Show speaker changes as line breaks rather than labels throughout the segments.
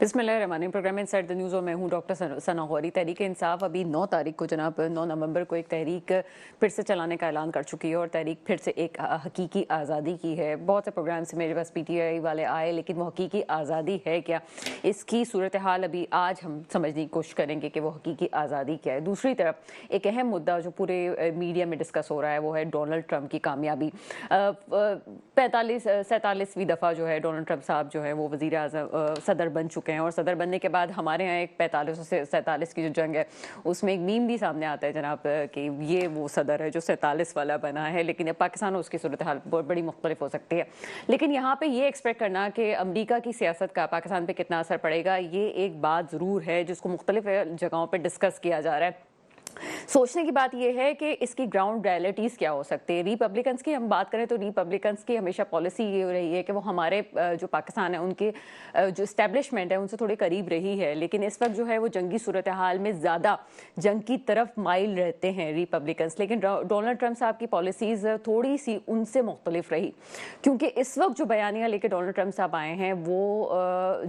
बिस्मिल्लाहिर्रहमानिर्रहीम। Programme inside the news और मैं हूं डॉक्टर सना गौरी। तहरीक इंसाफ अभी 9 तारीख को जनाब 9 नवंबर को एक तहरीक फिर से चलाने का ऐलान कर चुकी है और तहरीक फिर से एक हकीकी आज़ादी की है। बहुत से प्रोग्राम से मेरे पास PTI वाले आए, लेकिन वो हकीकी आज़ादी है क्या, इसकी सूरत हाल अभी आज हम समझने की कोशिश करेंगे कि वो हकीकी आज़ादी क्या है। दूसरी तरफ एक अहम मुद्दा जो पूरे मीडिया में डिस्कस हो रहा है वो है डोनाल्ड ट्रंप की कामयाबी। 47वीं दफ़ा जो है डोनाल्ड ट्रंप साहब जो है वो वज़ीर आज़म सदर बन चुके हैं और सदर बनने के बाद हमारे यहाँ एक 45 से 47 की जो जंग है उसमें एक मीम भी सामने आता है जनाब कि ये वो सदर है जो 47 वाला बना है, लेकिन पाकिस्तान में उसकी सूरत हाल बहुत बड़ी मुख्तलिफ हो सकती है। लेकिन यहाँ पे ये एक्सपेक्ट करना कि अमेरिका की सियासत का पाकिस्तान पे कितना असर पड़ेगा, ये एक बात ज़रूर है जिसको मुख्तलिफ जगहों पर डिस्कस किया जा रहा है। सोचने की बात यह है कि इसकी ग्राउंड रियलिटीज़ क्या हो सकती है। रिपब्लिकन्स की हम बात करें तो रिपब्लिकन्स की हमेशा पॉलिसी ये रही है कि वो हमारे जो पाकिस्तान है उनके जो इस्टेब्लिशमेंट है उनसे थोड़ी करीब रही है, लेकिन इस वक्त जो है वो जंगी सूरत हाल में ज़्यादा जंग की तरफ माइल रहते हैं रिपब्लिकन्स। लेकिन डोनाल्ड ट्रंप साहब की पॉलिसीज़ थोड़ी सी उनसे मुख्तलिफ रही, क्योंकि इस वक्त जो बयानियाँ लेके डोनाल्ड ट्रंप साहब आए हैं वो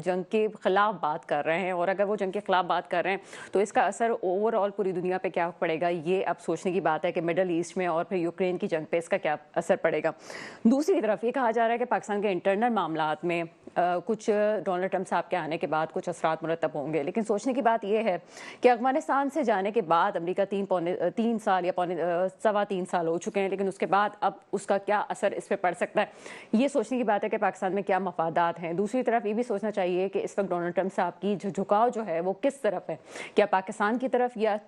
जंग के ख़िलाफ़ बात कर रहे हैं, और अगर वो जंग के ख़िलाफ़ बात कर रहे हैं तो इसका असर ओवरऑल पूरी दुनिया पर क्या पड़ेगा, ये अब सोचने की बात है कि मिडल ईस्ट में और फिर यूक्रेन की जंग पे इसका क्या असर पड़ेगा। दूसरी तरफ ये कहा जा रहा है कि पाकिस्तान के इंटरनल मामलात में कुछ डोनाल्ड ट्रंप साहब के आने के बाद कुछ असरात मुरतब होंगे, लेकिन सोचने की बात यह है कि अफगानिस्तान से जाने के बाद अमेरिका 3 साल या 3.25 साल हो चुके हैं, लेकिन उसके बाद अब उसका क्या असर इस पर पड़ सकता है, ये सोचने की बात है कि पाकिस्तान में क्या मफादात हैं। दूसरी तरफ ये भी सोचना चाहिए कि इस वक्त डोनाल्ड ट्रंप साहब की झुकाव जो है वो किस तरफ है, क्या पाकिस्तान की तरफ या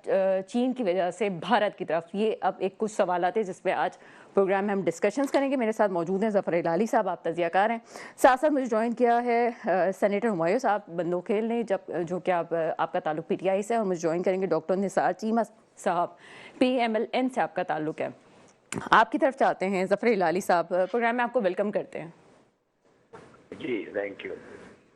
चीन की वजह से भारत की तरफ। ये अब एक कुछ सवाल थे जिस पे आज प्रोग्राम में हम डिस्कशंस करेंगे। मेरे साथ मौजूद हैं ज़फ़र इलाली साहब, आप तज़ियाकार हैं। साथ साथ मुझे ज्वाइन किया है सेनेटर हुमायूं साहब बंदोखेल ने, जो कि आपका ताल्लुक PTI से है, और मुझे ज्वाइन करेंगे डॉक्टर निसार चीमा साहब, PMLN से आपका ताल्लुक है। आपकी तरफ चाहते हैं ज़फ़र इलाली साहब, प्रोग्राम में आपको वेलकम करते हैं।
जी थैंक यू।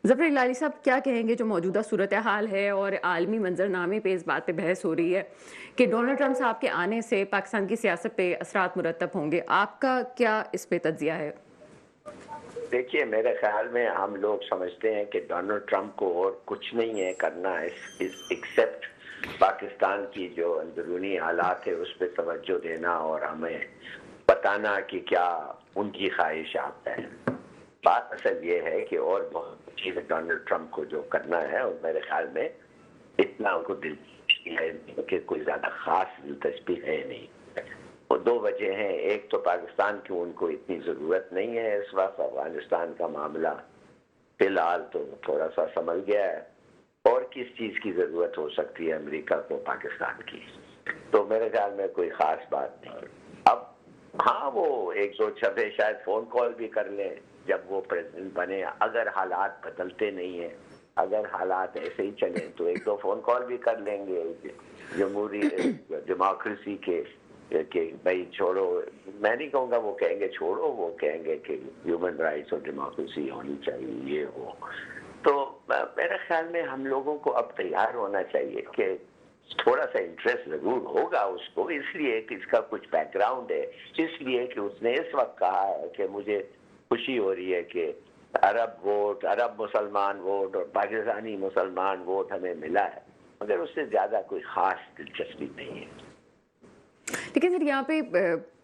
ज़फ़र इलाही साहब, क्या कहेंगे जो मौजूदा सूरत हाल है और आलमी मंजरनामे पे इस बात पे बहस हो रही है कि डोनाल्ड ट्रंप साहब के आने से पाकिस्तान की सियासत पे असरात मुरतब होंगे, आपका क्या इस पे तज्जिया है?
देखिए, मेरे ख्याल में हम लोग समझते हैं कि डोनाल्ड ट्रंप को और कुछ नहीं है करना एक्सेप्ट पाकिस्तान की जो अंदरूनी हालात है उस पर तवज्जो देना और हमें बताना कि क्या उनकी ख्वाहिशात हैं। बात असल ये है कि और बहुत चीज़ें डोनाल्ड ट्रंप को जो करना है, और मेरे ख्याल में इतना उनको दिलचस्पी है कि कोई ज़्यादा ख़ास दिलचस्पी है नहीं। और दो वजह हैं, एक तो पाकिस्तान की उनको इतनी ज़रूरत नहीं है इस वक्त, अफगानिस्तान का मामला फ़िलहाल तो थोड़ा सा संभल गया है, और किस चीज़ की ज़रूरत हो सकती है अमेरिका को पाकिस्तान की, तो मेरे ख्याल में कोई ख़ास बात नहीं। अब हाँ, वो एक दो छबे शायद फ़ोन कॉल भी कर लें जब वो प्रेसिडेंट बने, अगर हालात बदलते नहीं हैं, अगर हालात ऐसे ही चले तो एक दो फ़ोन कॉल भी कर लेंगे जमहूरी डेमोक्रेसी के भाई छोड़ो, मैं नहीं कहूँगा वो कहेंगे छोड़ो, वो कहेंगे कि ह्यूमन राइट्स और डेमोक्रेसी होनी चाहिए, ये हो। तो मेरे ख्याल में हम लोगों को अब तैयार होना चाहिए कि थोड़ा सा इंटरेस्ट जरूर होगा उसको, इसलिए कि इसका कुछ बैकग्राउंड है, इसलिए कि उसने इस वक्त कहा है कि मुझे खुशी हो रही है कि अरब वोट, अरब मुसलमान वोट और पाकिस्तानी मुसलमान वोट हमें मिला है, मगर उससे ज़्यादा कोई ख़ास दिलचस्पी नहीं है।
लेकिन सर यहाँ पे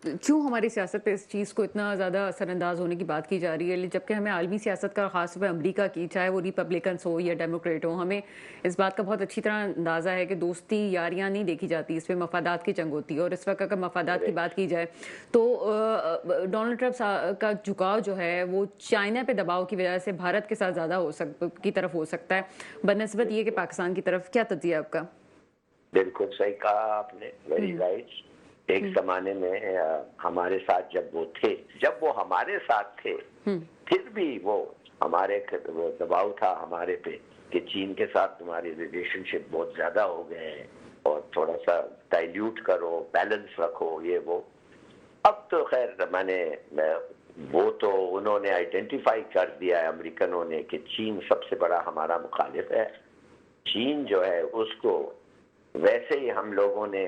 क्यों हमारी सियासत पे इस चीज़ को इतना ज़्यादा असरअंदाज होने की बात की जा रही है, जबकि हमें आलमी सियासत का, ख़ास तौर पर अमरीका की, चाहे वो रिपब्लिकन्स हो या डेमोक्रेट हो, हमें इस बात का बहुत अच्छी तरह अंदाज़ा है कि दोस्ती यारियाँ नहीं देखी जाती, इस पर मफादात की जंग होती है। और इस वक्त अगर मफादात की बात की जाए तो डोनाल्ड ट्रंप का झुकाव जो है वो चाइना पे दबाव की वजह से भारत के साथ ज़्यादा की तरफ हो सकता है बनस्बत ये कि पाकिस्तान की तरफ। क्या तज्जिया आपका?
बिल्कुल सही कहा आपने, वेरी राइट। एक ज़माने में हमारे साथ जब वो हमारे साथ थे, फिर भी वो दबाव था हमारे पे कि चीन के साथ तुम्हारी रिलेशनशिप बहुत ज्यादा हो गए हैं और थोड़ा सा डाइल्यूट करो, बैलेंस रखो, ये वो। अब तो खैर वो तो उन्होंने आइडेंटिफाई कर दिया है अमेरिकनों ने कि चीन सबसे बड़ा हमारा मुखालिफ है। चीन जो है उसको वैसे ही हम लोगों ने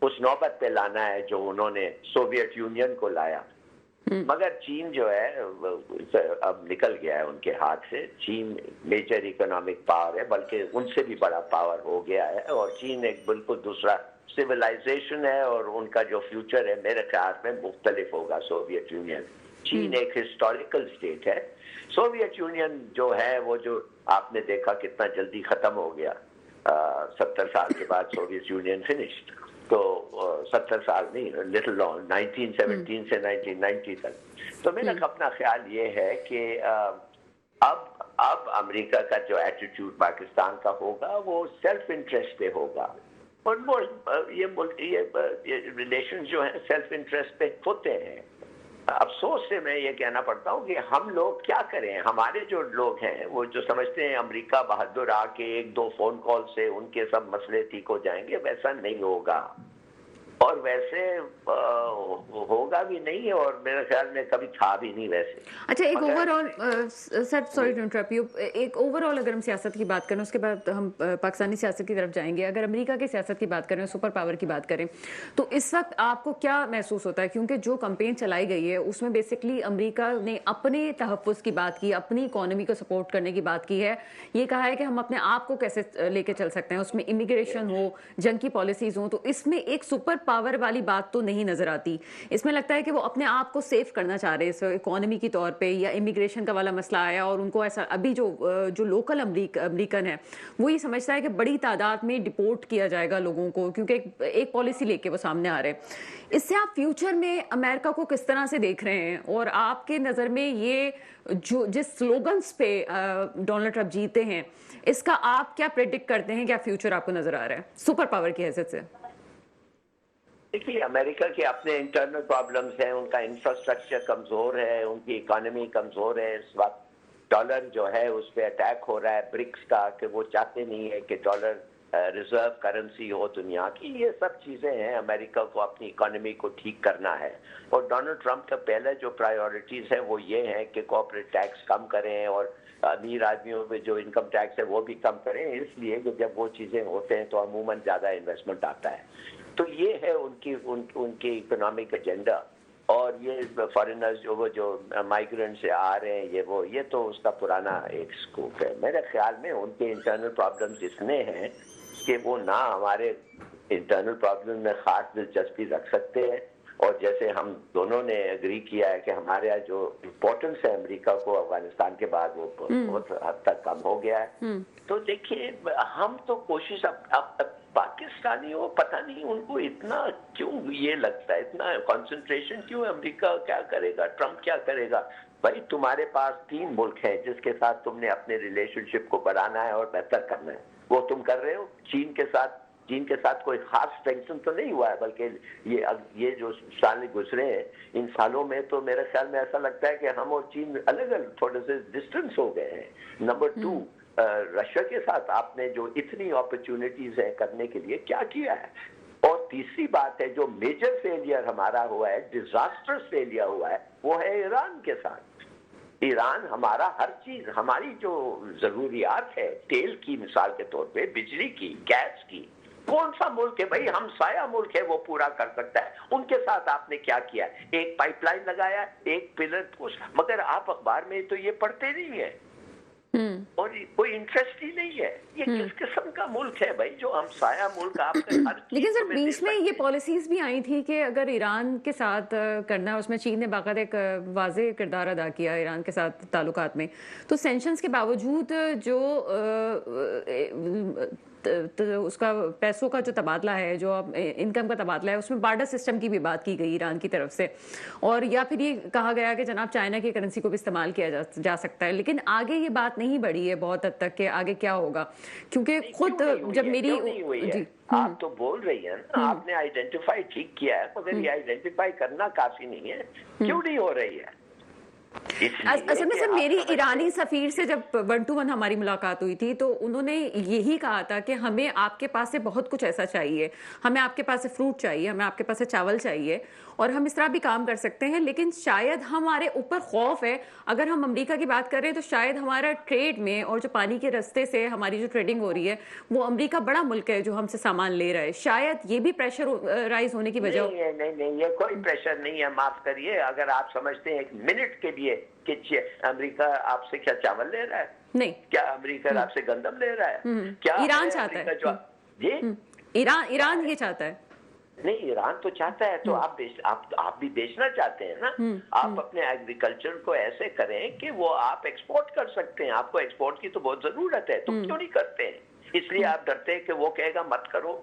उस नौबत पे लाना है जो उन्होंने सोवियत यूनियन को लाया। मगर चीन जो है अब निकल गया है उनके हाथ से। चीन मेजर इकोनॉमिक पावर है, बल्कि उनसे भी बड़ा पावर हो गया है, और चीन एक बिल्कुल दूसरा सिविलाइजेशन है, और उनका जो फ्यूचर है मेरे ख्याल में मुख्तलिफ होगा सोवियत यूनियन। चीन एक हिस्टोरिकल स्टेट है। सोवियत यूनियन जो है वो जो आपने देखा कितना जल्दी खत्म हो गया, 70 साल के बाद सोवियत यूनियन फिनिश्ड। तो 70 साल नहीं, लिटिल लॉन्ग, 1917 से 1990 तक। तो मेरा अपना ख्याल ये है कि अब अमेरिका का जो एटीट्यूड पाकिस्तान का होगा वो सेल्फ इंटरेस्ट पे होगा, और ये रिलेशन जो है सेल्फ इंटरेस्ट पे होते हैं। अफसोस से मैं ये कहना पड़ता हूँ कि हम लोग क्या करें, हमारे जो लोग हैं वो जो समझते हैं अमेरिका बहादुर आके 1-2 फोन कॉल से उनके सब मसले ठीक हो जाएंगे, वैसा नहीं होगा, और वैसे होगा भी नहीं, और मेरे ख्याल में कभी था भी नहीं वैसे।
अच्छा, एक overall sir, sorry to interrupt you, एक ओवरऑल अगर हम सियासत की बात करें, उसके बाद हम पाकिस्तानी सियासत की तरफ जाएंगे। अगर अमेरिका की सियासत की बात करें, सुपर पावर की बात करें, तो इस वक्त आपको क्या महसूस होता है? क्योंकि जो कैंपेन चलाई गई है उसमें बेसिकली अमेरिका ने अपने तहफ़्फ़ुज़ की बात की, अपनी इकोनॉमी को सपोर्ट करने की बात की है। ये कहा है कि हम अपने आप को कैसे लेके चल सकते हैं, उसमें इमिग्रेशन हो, जंग की पॉलिसीज हो, तो इसमें एक सुपर पावर वाली बात तो नहीं नजर आती। इसमें लगता है कि वो अपने आप को सेव करना चाह रहे हैं इकोनॉमी की तौर पे, या इमिग्रेशन का वाला मसला आया और उनको ऐसा, अभी जो लोकल अमेरिकन है वो ये समझता है कि बड़ी तादाद में डिपोर्ट किया जाएगा लोगों को, क्योंकि एक पॉलिसी लेके वो सामने आ रहे हैं। इससे आप फ्यूचर में अमेरिका को किस तरह से देख रहे हैं, और आपके नज़र में ये जो जिस स्लोगन्स पे डोनाल्ड ट्रंप जीते हैं, इसका आप क्या प्रेडिक्ट करते हैं, क्या फ्यूचर आपको नजर आ रहा है सुपर पावर की हैसियत से?
देखिए, अमेरिका के अपने इंटरनल प्रॉब्लम्स हैं, उनका इंफ्रास्ट्रक्चर कमजोर है, उनकी इकोनॉमी कमजोर है। इस वक्त डॉलर जो है उस पर अटैक हो रहा है ब्रिक्स का, कि वो चाहते नहीं है कि डॉलर रिजर्व करेंसी हो दुनिया की। ये सब चीजें हैं, अमेरिका को अपनी इकोनॉमी को ठीक करना है, और डोनाल्ड ट्रंप का पहले जो प्रायोरिटीज है वो ये है कि कॉर्पोरेट टैक्स कम करें, और अमीर आदमियों में जो इनकम टैक्स है वो भी कम करें, इसलिए कि जब वो चीजें होते हैं तो अमूमन ज्यादा इन्वेस्टमेंट आता है। तो ये है उनकी इकोनॉमिक एजेंडा। और ये फॉरेनर्स जो माइग्रेंट से आ रहे हैं, ये तो उसका पुराना एक स्कूप है। मेरे ख्याल में उनके इंटरनल प्रॉब्लम्स इतने हैं कि वो ना हमारे इंटरनल प्रॉब्लम में खास दिलचस्पी रख सकते हैं, और जैसे हम दोनों ने एग्री किया है कि हमारे यहाँ जो इम्पोर्टेंस है अमेरिका को अफगानिस्तान के बाद, वो बहुत हद तक कम हो गया है। तो देखिए, हम तो कोशिश अब पाकिस्तानी हो, पता नहीं उनको इतना क्यों ये लगता है, इतना कंसंट्रेशन क्यों, अमेरिका क्या करेगा, ट्रंप क्या करेगा। भाई, तुम्हारे पास 3 मुल्क हैं जिसके साथ तुमने अपने रिलेशनशिप को बढ़ाना है और बेहतर करना है, वो तुम कर रहे हो। चीन के साथ कोई खास स्ट्रेंथन तो नहीं हुआ है, बल्कि ये जो साल गुजरे हैं, इन सालों में तो मेरे ख्याल में ऐसा लगता है कि हम और चीन अलग अलग थोड़े से डिस्टेंस हो गए हैं। नंबर 2, रशिया के साथ आपने जो इतनी अपॉर्चुनिटीज है करने के लिए, क्या किया है। और तीसरी बात है, जो मेजर फेलियर हमारा हुआ है, डिजास्टर्स फेलियर हुआ है, वो है ईरान के साथ। ईरान हमारा हर चीज, हमारी जो जरूरियात है, तेल की मिसाल के तौर पे, बिजली की, गैस की, कौन सा मुल्क है भाई, हम साया मुल्क है, वो पूरा कर सकता है। उनके साथ आपने क्या किया, एक पाइपलाइन लगाया, एक पिलर, मगर आप अखबार में तो ये पढ़ते नहीं है, और कोई इंटरेस्ट ही नहीं है। ये किस किस्म का मुल्क है भाई, जो हम साया मुल्क आपके हर
लेकिन सर, बीच में ये पॉलिसीज भी आई थी कि अगर ईरान के साथ करना है, उसमें चीन ने बाकायदा एक वाज़ेह किरदार अदा किया ईरान के साथ ताल्लुकात में, तो सैंक्शंस के बावजूद जो तो उसका पैसों का जो तबादला है, जो इनकम का तबादला है, उसमें बार्टर सिस्टम की भी बात की गई ईरान की तरफ से, और या फिर ये कहा गया कि जनाब चाइना की करेंसी को भी इस्तेमाल किया जा सकता है। लेकिन आगे ये बात नहीं बढ़ी है बहुत हद तक कि आगे क्या होगा, क्योंकि खुद जब मेरी
जी, आप तो बोल रही हैं ना, आपने आइडेंटिफाई ठीक किया है, मगर ये आइडेंटिफाई करना काफी नहीं है। क्यों नहीं हो रही है?
اصل میں سر میری ایرانی سفیر سے جب 1 to 1 ہماری ملاقات ہوئی تھی تو انہوں نے یہی کہا تھا کہ ہمیں آپ کے پاس سے بہت کچھ ایسا چاہیے، ہمیں آپ کے پاس سے فروٹ چاہیے، ہمیں آپ کے پاس سے چاول چاہیے اور ہم اس طرح بھی کام کر سکتے ہیں، لیکن شاید ہمارے اوپر خوف ہے اگر ہم امریکہ کی بات کریں تو شاید ہمارا ٹریڈ میں اور جو پانی کے رستے سے ہماری جو ٹریڈنگ ہو رہی ہے وہ امریکہ بڑا ملک ہے جو ہم سے سامان لے رہا ہے، شاید یہ بھی پریشر رائز ہونے کی وجہ
نہیں یہ کوئی پریشر نہیں ہے، معاف کریے، اگر آپ سمجھتے ہیں 1 منٹ کے لیے کہ امریکہ آپ سے کیا چاول لے رہا ہے؟
نہیں،
کیا امریکہ آپ سے گندم لے رہا ہے؟ کیا
ایران چاہتا ہے
جی
ایران یہ چاہتا ہے،
نہیں ایران تو چاہتا ہے تو آپ بھی بیچنا چاہتے ہیں نا، آپ اپنے ایگریکلچر کو ایسے کریں کہ وہ آپ ایکسپورٹ کر سکتے ہیں، آپ کو ایکسپورٹ کی تو بہت ضرورت ہے، تم کیوں نہیں کرتے ہیں؟ اس لیے آپ ڈرتے ہیں کہ وہ کہے گا مت کرو،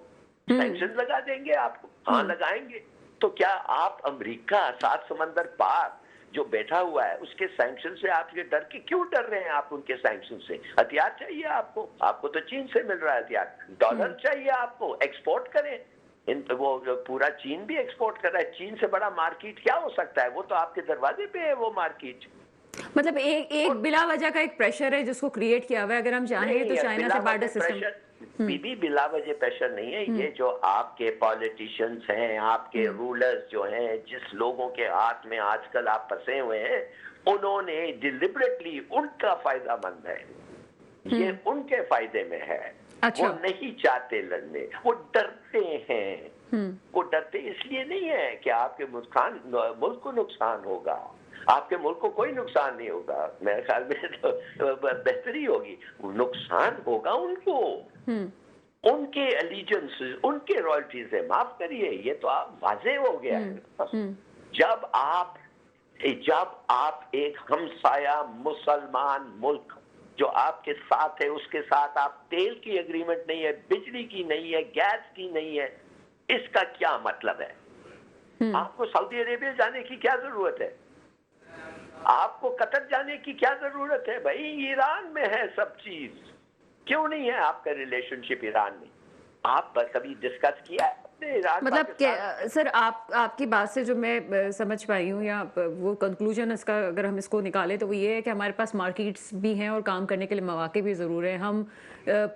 سینکشن لگا دیں گے آپ کو، ہاں لگائیں گے، تو کیا آپ امریکہ 7 سمندر پار جو بیٹھا ہوا ہے اس کے سینکشن سے آپ یہ ڈر کے کیوں ڈر رہے ہیں؟ آپ ان کے سینکشن سے ہتھیار چاہیے آپ کو تو چین سے مل رہا ہے ہتھیار، ڈالر چاہیے آپ کو، ایکسپورٹ کریں، وہ پورا چین بھی ایکسپورٹ کر رہا ہے، چین سے بڑا مارکیٹ کیا ہو سکتا ہے؟ وہ تو آپ کے دروازے پہ ہے وہ مارکیٹ،
مطلب ایک بلا وجہ کا ایک پریشر ہے جس کو کریٹ کیا ہوا ہے، اگر ہم چاہیں تو چائنا سے بارڈر سسٹم
بلا وجہ پریشر نہیں ہے، یہ جو آپ کے پالیٹیشنز ہیں، آپ کے رولرز جو ہیں، جس لوگوں کے ہاتھ میں آج کل آپ پھنسے ہوئے ہیں، انہوں نے ڈیلیبریٹلی ان کا فائدہ مند ہے، یہ ان کے فائدے میں ہے، وہ نہیں چاہتے لڑنے، وہ ڈرتے ہیں، وہ ڈرتے اس لیے نہیں ہے کہ آپ کے ملک کو نقصان ہوگا، آپ کے ملک کو کوئی نقصان نہیں ہوگا، میرے خیال میں تو بہتری ہوگی، نقصان ہوگا ان کو، ان کے الیجنس، ان کے رائلٹیز ہے، معاف کریے یہ تو آپ واضح ہو گیا ہے، جب آپ ایک ہمسایہ مسلمان ملک جو آپ کے ساتھ ہے اس کے ساتھ آپ تیل کی اگریمنٹ نہیں ہے، بجلی کی نہیں ہے، گیس کی نہیں ہے، اس کا کیا مطلب ہے؟ آپ کو سعودی عربیہ جانے کی کیا ضرورت ہے؟ آپ کو قطر جانے کی کیا ضرورت ہے؟ بھائی ایران میں ہے سب چیز، کیوں نہیں ہے آپ کا ریلیشن شپ ایران میں؟ آپ کبھی ڈسکس کیا ہے اپنے ایران
مطلب کہ سر آپ کی بات سے جو میں سمجھ پائی ہوں یا وہ کنکلوژن اس کا اگر ہم اس کو نکالیں تو وہ یہ ہے کہ ہمارے پاس مارکیٹس بھی ہیں اور کام کرنے کے لیے مواقع بھی ضرور ہیں، ہم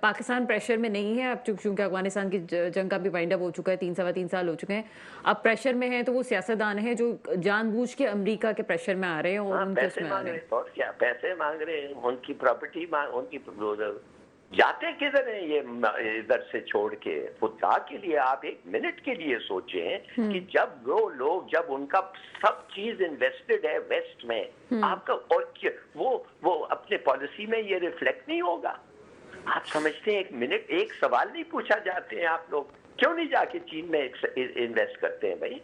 پاکستان پریشر میں نہیں ہے اب چونکہ افغانستان کی جنگ کا بھی وائنڈ اپ ہو چکا ہے، 3 سال ہو چکے ہیں، اب پریشر میں ہیں تو وہ سیاستدان ہیں جو جان بوجھ کے امریکہ کے پریشر میں آ رہے ہیں اور ان کے اس میں آ رہے ہیں،
اور کیا پیسے مانگ رہے ہیں، ان کی پراپرٹی ان کی جاتے کدھر ہیں یہ ادھر سے چھوڑ کے؟ خدا کے لیے آپ 1 منٹ کے لیے سوچیں کہ جب وہ لوگ، جب ان کا سب چیز انویسٹڈ ہے ویسٹ میں، آپ کا اور وہ اپنے پالیسی میں یہ ریفلیکٹ نہیں ہوگا؟ آپ سمجھتے ہیں 1 منٹ ایک سوال نہیں پوچھا جاتے ہیں آپ لوگ؟ کیوں نہیں جا کے چین میں انویسٹ کرتے ہیں؟ بھائی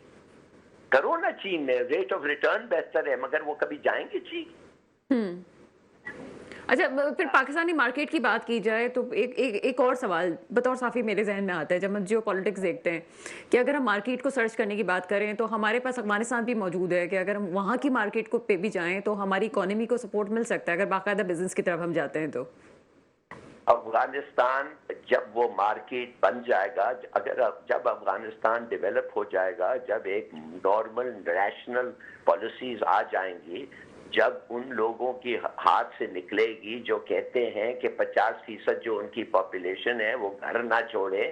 کرو نا، چین میں ریٹ آف ریٹرن بہتر ہے، مگر وہ کبھی جائیں گے چین؟
اچھا پھر پاکستانی مارکیٹ کی بات کی جائے تو ایک اور سوال بطور صافی میرے ذہن میں آتا ہے جب ہم جیو پالیٹکس دیکھتے ہیں کہ اگر ہم مارکیٹ کو سرچ کرنے کی بات کریں تو ہمارے پاس افغانستان بھی موجود ہے کہ اگر ہم وہاں کی مارکیٹ کو پہ بھی جائیں تو ہماری اکانومی کو سپورٹ مل سکتا ہے اگر باقاعدہ بزنس کی طرف ہم جاتے ہیں تو
افغانستان جب وہ مارکیٹ بن جائے گا، جب افغانستان ڈیولپ ہو جائے گا، جب ایک نارمل ریشنل پالیسیز آ جائیں گی، جب ان لوگوں کی ہاتھ سے نکلے گی جو کہتے ہیں کہ 50% جو ان کی پاپولیشن ہے وہ گھر نہ چھوڑے،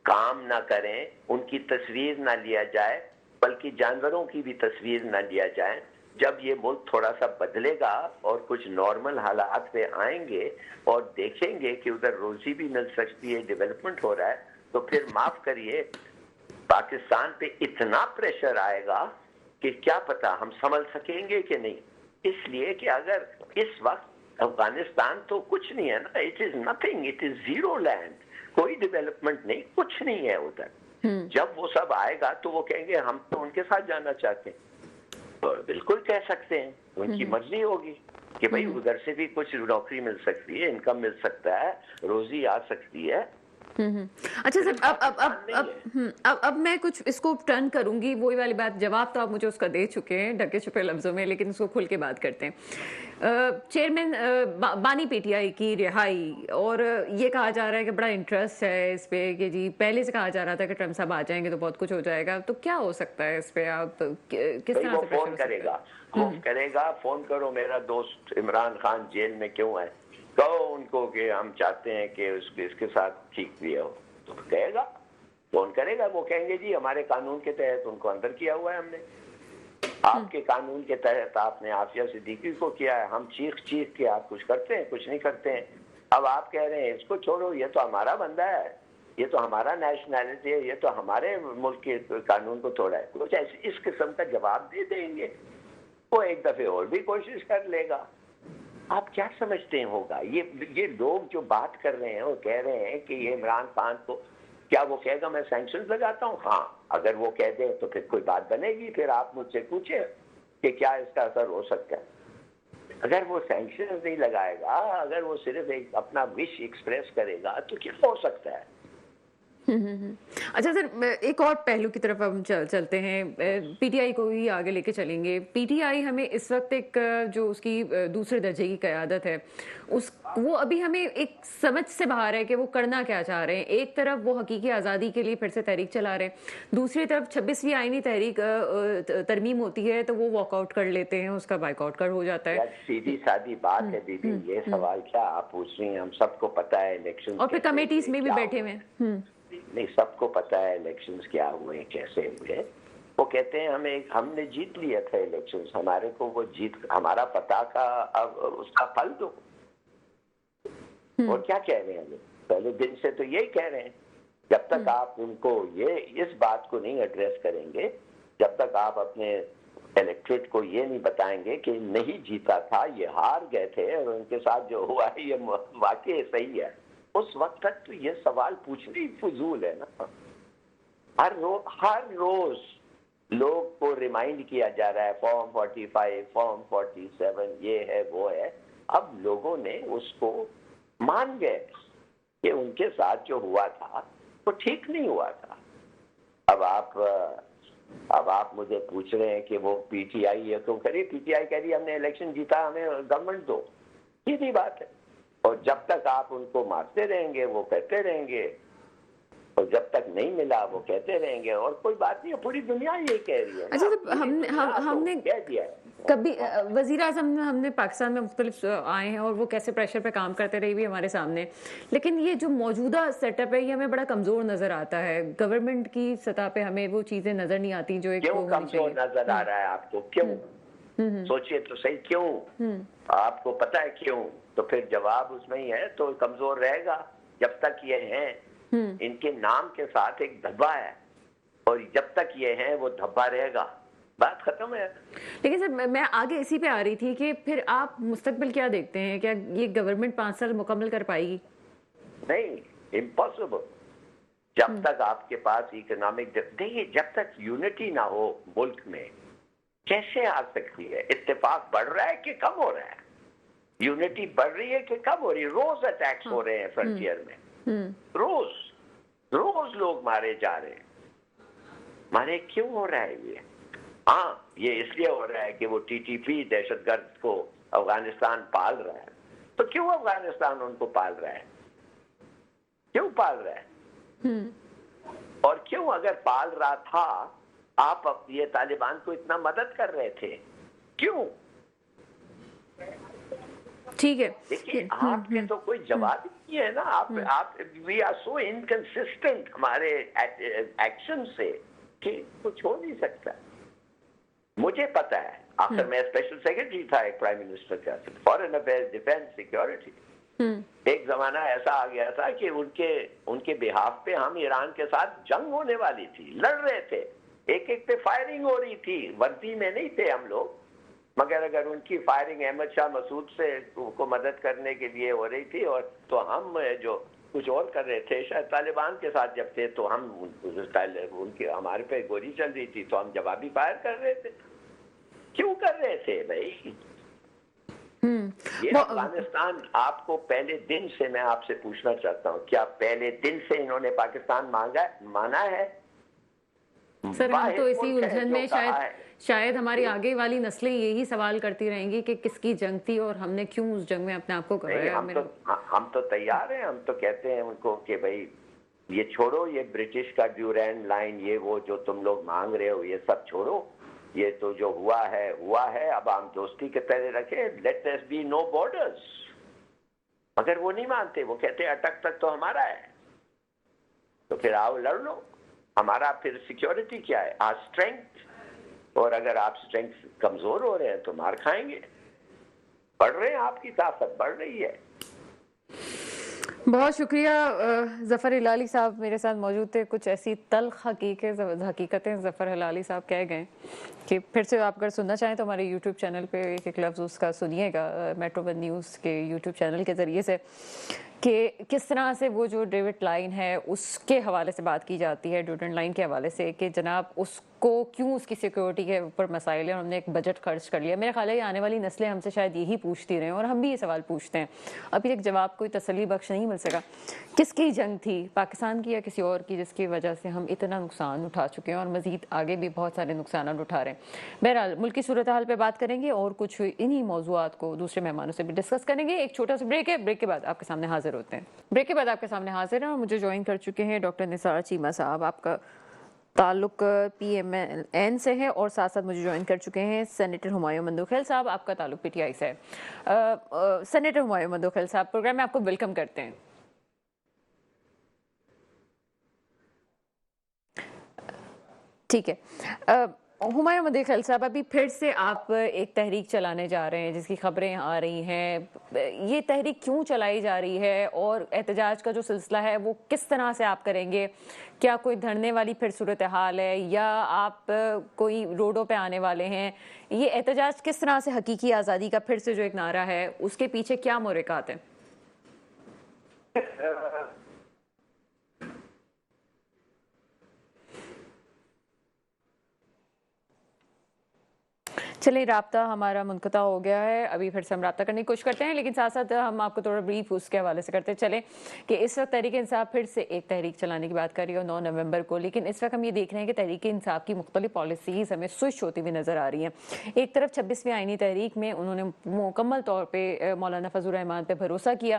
کام نہ کریں، ان کی تصویر نہ لیا جائے بلکہ جانوروں کی بھی تصویر نہ لیا جائے، جب یہ ملک تھوڑا سا بدلے گا اور کچھ نارمل حالات پہ آئیں گے اور دیکھیں گے کہ ادھر روزی بھی مل سکتی ہے، ڈیولپمنٹ ہو رہا ہے، تو پھر معاف کریے پاکستان پہ اتنا پریشر آئے گا کہ کیا پتا ہم سنبھل سکیں گے کہ نہیں۔ اس لیے کہ اگر اس وقت افغانستان تو کچھ نہیں ہے نا، it is nothing, it is zero land, کوئی ڈیولپمنٹ نہیں، کچھ نہیں ہے ادھر۔ جب وہ سب آئے گا تو وہ کہیں گے ہم تو ان کے ساتھ جانا چاہتے ہیں، بالکل کہہ سکتے ہیں، ان کی مرضی ہوگی کہ بھائی ادھر سے بھی کچھ نوکری مل سکتی ہے، انکم مل سکتا ہے، روزی آ سکتی ہے،
अच्छा सर,
सिर्फ पाकिस्तान नहीं है।
अब मैं कुछ इसको टर्न करूंगी, वही वाली बात, जवाब तो आप मुझे उसका दे चुके हैं ढके छुपे लफ्जों में, लेकिन उसको खुल के बात करते हैं। चेयरमैन बानी पीटीआई की रिहाई, और ये कहा जा रहा है कि बड़ा इंटरेस्ट है इस पे, कि जी पहले से कहा जा रहा था कि ट्रम्प साहब आ जाएंगे तो बहुत कुछ हो जाएगा, तो क्या हो सकता है इस पे, आप किस
भाई
तरह
वो
से प्रेशर
फोन
हो सकता
करेगा,
है?
वो करेगा, फोन करो मेरा दोस्त इमरान खान जेल में क्यों है, कहो उनको कि हम चाहते हैं कि इसके साथ ठीक भी हो, तो कहेगा, फोन करेगा, वो कहेंगे जी हमारे कानून के तहत उनको अंदर किया हुआ है हमने, आपके कानून के तहत आपने आफिया सिद्दीकी को किया है, हम चीख चीख के आप कुछ करते हैं, कुछ नहीं करते हैं। अब आप कह रहे हैं इसको छोड़ो, ये तो हमारा बंदा है, ये तो हमारा नेशनैलिटी है, ये तो हमारे मुल्क के कानून को तोड़ा है, कुछ ऐसे इस किस्म का जवाब दे देंगे। वो एक दफे और भी कोशिश कर लेगा। आप क्या समझते हैं होगा? ये लोग जो बात कर रहे हैं वो कह रहे हैं कि ये इमरान खान को, क्या वो कहेगा मैं सैंक्शंस लगाता हूँ? हाँ, अगर वो कह दें तो फिर कोई बात बनेगी, फिर आप मुझसे पूछे कि क्या इसका असर हो सकता है। अगर वो सैंक्शंस नहीं लगाएगा, अगर वो सिर्फ एक अपना विश एक्सप्रेस करेगा, तो क्या हो सकता है?
अच्छा सर, एक और पहलू की तरफ हम चलते हैं, पीटीआई को ही आगे लेके चलेंगे। पीटीआई हमें इस वक्त एक जो उसकी दूसरे दर्जे की क़यादत है, उस वो अभी हमें एक समझ से बाहर है कि वो करना क्या चाह रहे हैं। एक तरफ वो हकीकी आज़ादी के लिए फिर से तहरीक चला रहे हैं, दूसरी तरफ 26वीं आईनी तहरीक तरमीम होती है तो वो वॉकआउट कर लेते हैं, उसका बाइकआउट कर हो जाता है।
यार सीधी सादी बात है दीदी, ये सवाल क्या आप पूछ रही हैं? हम सबको पता है इलेक्शन
और फिर कमेटीज में भी बैठे हुए हैं।
नहीं, सबको पता है इलेक्शंस क्या हुए, कैसे हुए। वो कहते हैं हमने जीत लिया था इलेक्शंस, हमारे को वो जीत, हमारा पता का अब उसका फल दो। और क्या कह रहे हैं लोग? पहले दिन से तो यही कह रहे हैं, जब तक आप उनको ये इस बात को नहीं एड्रेस करेंगे, जब तक आप अपने इलेक्ट्रेट को ये नहीं बताएंगे कि नहीं जीता था, ये हार गए थे और उनके साथ जो हुआ है ये वाकई सही है, उस वक्त तक तो ये सवाल पूछना ही फजूल है ना। हर रोज लोग को रिमाइंड किया जा रहा है, फॉर्म 45, फॉर्म 47, ये है वो है। अब लोगों ने उसको मान गए कि उनके साथ जो हुआ था वो ठीक नहीं हुआ था। अब आप मुझे पूछ रहे हैं कि वो पीटीआई है तो करिए, पीटीआई कह रही है हमने इलेक्शन जीता, हमें गवर्नमेंट दो, सीधी बात है। और जब तक आप उनको मारते रहेंगे वो कहते रहेंगे, और जब तक नहीं मिला वो कहते रहेंगे, और कोई बात नहीं है, पूरी दुनिया ये कह रही है।
अच्छा तो हमने
कह दिया है।
कभी वजीर आजम हमने पाकिस्तान में मुख्तलिफ आए हैं और वो कैसे प्रेशर पे काम करते रहे भी हमारे सामने, लेकिन ये जो मौजूदा सेटअप है ये हमें बड़ा कमजोर नजर आता है। गवर्नमेंट की सतह पे हमें वो चीजें नजर नहीं आती जो एक
क्यों कमजोर नजर आ रहा है आपको? क्यों? सोचिए तो सही, क्यों? आपको पता है क्यों? तो फिर जवाब उसमें ही है, तो कमजोर रहेगा जब तक ये हैं। इनके नाम के साथ एक धब्बा है, और जब तक ये हैं वो धब्बा रहेगा, बात खत्म है।
लेकिन सर मैं आगे इसी पे आ रही थी कि फिर आप मुस्तकबिल क्या देखते हैं, क्या ये गवर्नमेंट 5 साल मुकम्मल कर पाएगी?
नहीं, इम्पॉसिबल। जब तक आपके पास इकोनॉमिक, देखिए जब तक यूनिटी ना हो मुल्क में कैसे आ सकती है? इत्तेफाक बढ़ रहा है कि कम हो रहा है? यूनिटी बढ़ रही है कि कम हो रही है? रोज अटैक्स हो रहे हैं फ्रंटियर में, रोज लोग मारे जा रहे हैं। मारे क्यों हो रहा है ये? हाँ, ये इसलिए हो रहा है कि वो टीटीपी दहशतगर्द को अफगानिस्तान पाल रहा है। तो क्यों अफगानिस्तान उनको पाल रहा है? क्यों पाल रहा है? और क्यों, अगर पाल रहा था, आप ये तालिबान को इतना मदद कर रहे थे, क्यों?
ठीक है,
देखिए आपके तो कोई जवाब ही नहीं है ना। आप वी आर सो इनकंसिस्टेंट हमारे एक्शन से कि कुछ हो नहीं सकता। मुझे पता है, आखिर मैं स्पेशल सेक्रेटरी था एक प्राइम मिनिस्टर का, फॉरेन अफेयर्स, डिफेंस, सिक्योरिटी। एक जमाना ऐसा आ गया था कि उनके बिहाफ पे हम ईरान के साथ जंग होने वाली थी, लड़ रहे थे, एक एक पे फायरिंग हो रही थी, वर्दी में नहीं थे हम लोग, मगर अगर उनकी फायरिंग अहमद शाह मसूद से को मदद करने के लिए हो रही थी, और तो हम जो कुछ और कर रहे थे, शायद तालिबान के साथ जब थे तो हम उनके हमारे पे गोली चल रही थी तो हम जवाबी फायर कर रहे थे। क्यों कर रहे थे भाई? یہ افغانستان آپ کو پہلے دن سے میں آپ سے پوچھنا چاہتا ہوں، کیا پہلے دن سے انہوں نے پاکستان مانا ہے؟
سر ہم تو اسی الجھن میں شاید ہماری آگے والی نسلیں یہی سوال کرتی رہیں گی کہ کس کی جنگ تھی اور ہم نے کیوں اس جنگ میں اپنے آپ کو گنوایا۔
ہم تو تیار ہیں، ہم تو کہتے ہیں ان کو کہ بھائی یہ چھوڑو، یہ برٹش کا ڈیورینڈ لائن، یہ وہ جو تم لوگ مانگ رہے ہو یہ سب چھوڑو، یہ تو جو ہوا ہے، اب ہم دوستی کے پہلے رکھیں، let there be no borders. مگر وہ نہیں مانتے، وہ کہتے ہیں اٹک تک تو ہمارا ہے، تو پھر آؤ لڑ لو، ہمارا پھر سیکیورٹی کیا ہے؟ آر اسٹرینتھ، اور اگر آپ اسٹرینتھ کمزور ہو رہے ہیں تو مار کھائیں گے۔ بڑھ رہے ہیں، آپ کی طاقت بڑھ رہی ہے۔
بہت شکریہ ظفر ہلالی صاحب میرے ساتھ موجود تھے۔ کچھ ایسی تلخ حقیقتیں ظفر ہلالی صاحب کہہ گئے کہ پھر سے آپ اگر سننا چاہیں تو ہمارے یوٹیوب چینل پہ ایک لفظ اس کا سنیے گا، میٹرو ون نیوز کے یوٹیوب چینل کے ذریعے سے، کہ کس طرح سے وہ جو ڈیوڈ لائن ہے اس کے حوالے سے بات کی جاتی ہے، ڈیوڈ لائن کے حوالے سے، کہ جناب اس کو کیوں اس کی سیکیورٹی کے اوپر مسائل ہیں اور ہم نے ایک بجٹ خرچ کر لیا۔ میرا خیال ہے آنے والی نسلیں ہم سے شاید یہی پوچھتی رہیں اور ہم بھی یہ سوال پوچھتے ہیں، ابھی ایک جواب کوئی تسلی بخش نہیں مل سکا۔ کس کی جنگ تھی، پاکستان کی یا کسی اور کی، جس کی وجہ سے ہم اتنا نقصان اٹھا چکے ہیں اور مزید آگے بھی بہت سارے نقصانات اٹھا رہے ہیں۔ بہرحال ملکی صورتحال پہ بات کریں گے اور کچھ انہی موضوعات کو دوسرے مہمانوں سے بھی ڈسکس کریں گے۔ ایک چھوٹا سا بریک ہے، بریک کے بعد آپ کے سامنے حاضر ہوتے ہیں۔ بریک کے بعد آپ کے سامنے حاضر ہیں اور مجھے جوائن کر چکے ہیں ڈاکٹر نثار چیمہ صاحب۔ آپ کا تعلق پی ایم این سے ہے اور ساتھ ساتھ مجھے جوائن کر چکے ہیں سینیٹر ہمایوں مندوخیل صاحب، آپ کا تعلق پی ٹی آئی سے ہے۔ سینیٹر ہمایوں مندوخیل صاحب، پروگرام میں آپ کو ویلکم کرتے ہیں۔ ٹھیک ہے، ہمایوں مندوخیل صاحب، ابھی پھر سے آپ ایک تحریک چلانے جا رہے ہیں جس کی خبریں آ رہی ہیں، یہ تحریک کیوں چلائی جا رہی ہے اور احتجاج کا جو سلسلہ ہے وہ کس طرح سے آپ کریں گے؟ کیا کوئی دھرنے والی پھر صورتحال ہے یا آپ کوئی روڈوں پہ آنے والے ہیں؟ یہ احتجاج کس طرح سے حقیقی آزادی کا پھر سے جو ایک نعرہ ہے اس کے پیچھے کیا محرکات ہیں؟ چلیں، رابطہ ہمارا منقطع ہو گیا ہے، ابھی پھر سے ہم رابطہ کرنے کی کوشش کرتے ہیں، لیکن ساتھ ساتھ ہم آپ کو تھوڑا بریف اس کے حوالے سے کرتے چلیں کہ اس وقت تحریک انصاف پھر سے ایک تحریک چلانے کی بات کر رہی ہے 9 نومبر کو، لیکن اس وقت ہم یہ دیکھ رہے ہیں کہ تحریک انصاف کی مختلف پالیسیز ہمیں سوئچ ہوتی ہوئی نظر آ رہی ہیں۔ ایک طرف 26ویں آئینی تحریک میں انہوں نے مکمل طور پہ مولانا فضل الرحمان پہ بھروسہ کیا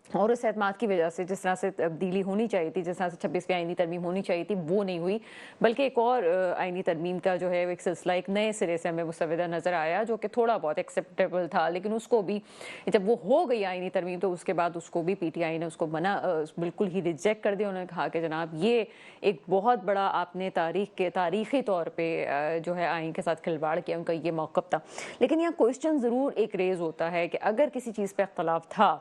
اور اس اعتماد کی وجہ سے جس طرح سے تبدیلی ہونی چاہیے تھی، جس طرح سے 26ویں آئینی ترمیم ہونی چاہیے تھی، وہ نہیں ہوئی، بلکہ ایک اور آئینی ترمیم کا جو ہے ایک سلسلہ ایک نئے سرے سے ہمیں مسودہ نظر آیا جو کہ تھوڑا بہت ایکسیپٹیبل تھا، لیکن اس کو بھی جب وہ ہو گئی آئینی ترمیم تو اس کے بعد اس کو بھی پی ٹی آئی نے اس کو بالکل ہی ریجیکٹ کر دیا۔ انہوں نے کہا کہ جناب یہ ایک بہت بڑا آپ نے تاریخی طور پہ جو ہے آئین کے ساتھ کھلواڑ کیا، ان کا یہ موقف تھا۔ لیکن یہاں کوئسچن ضرور ایک ریز ہوتا ہے کہ اگر کسی چیز پہ اختلاف تھا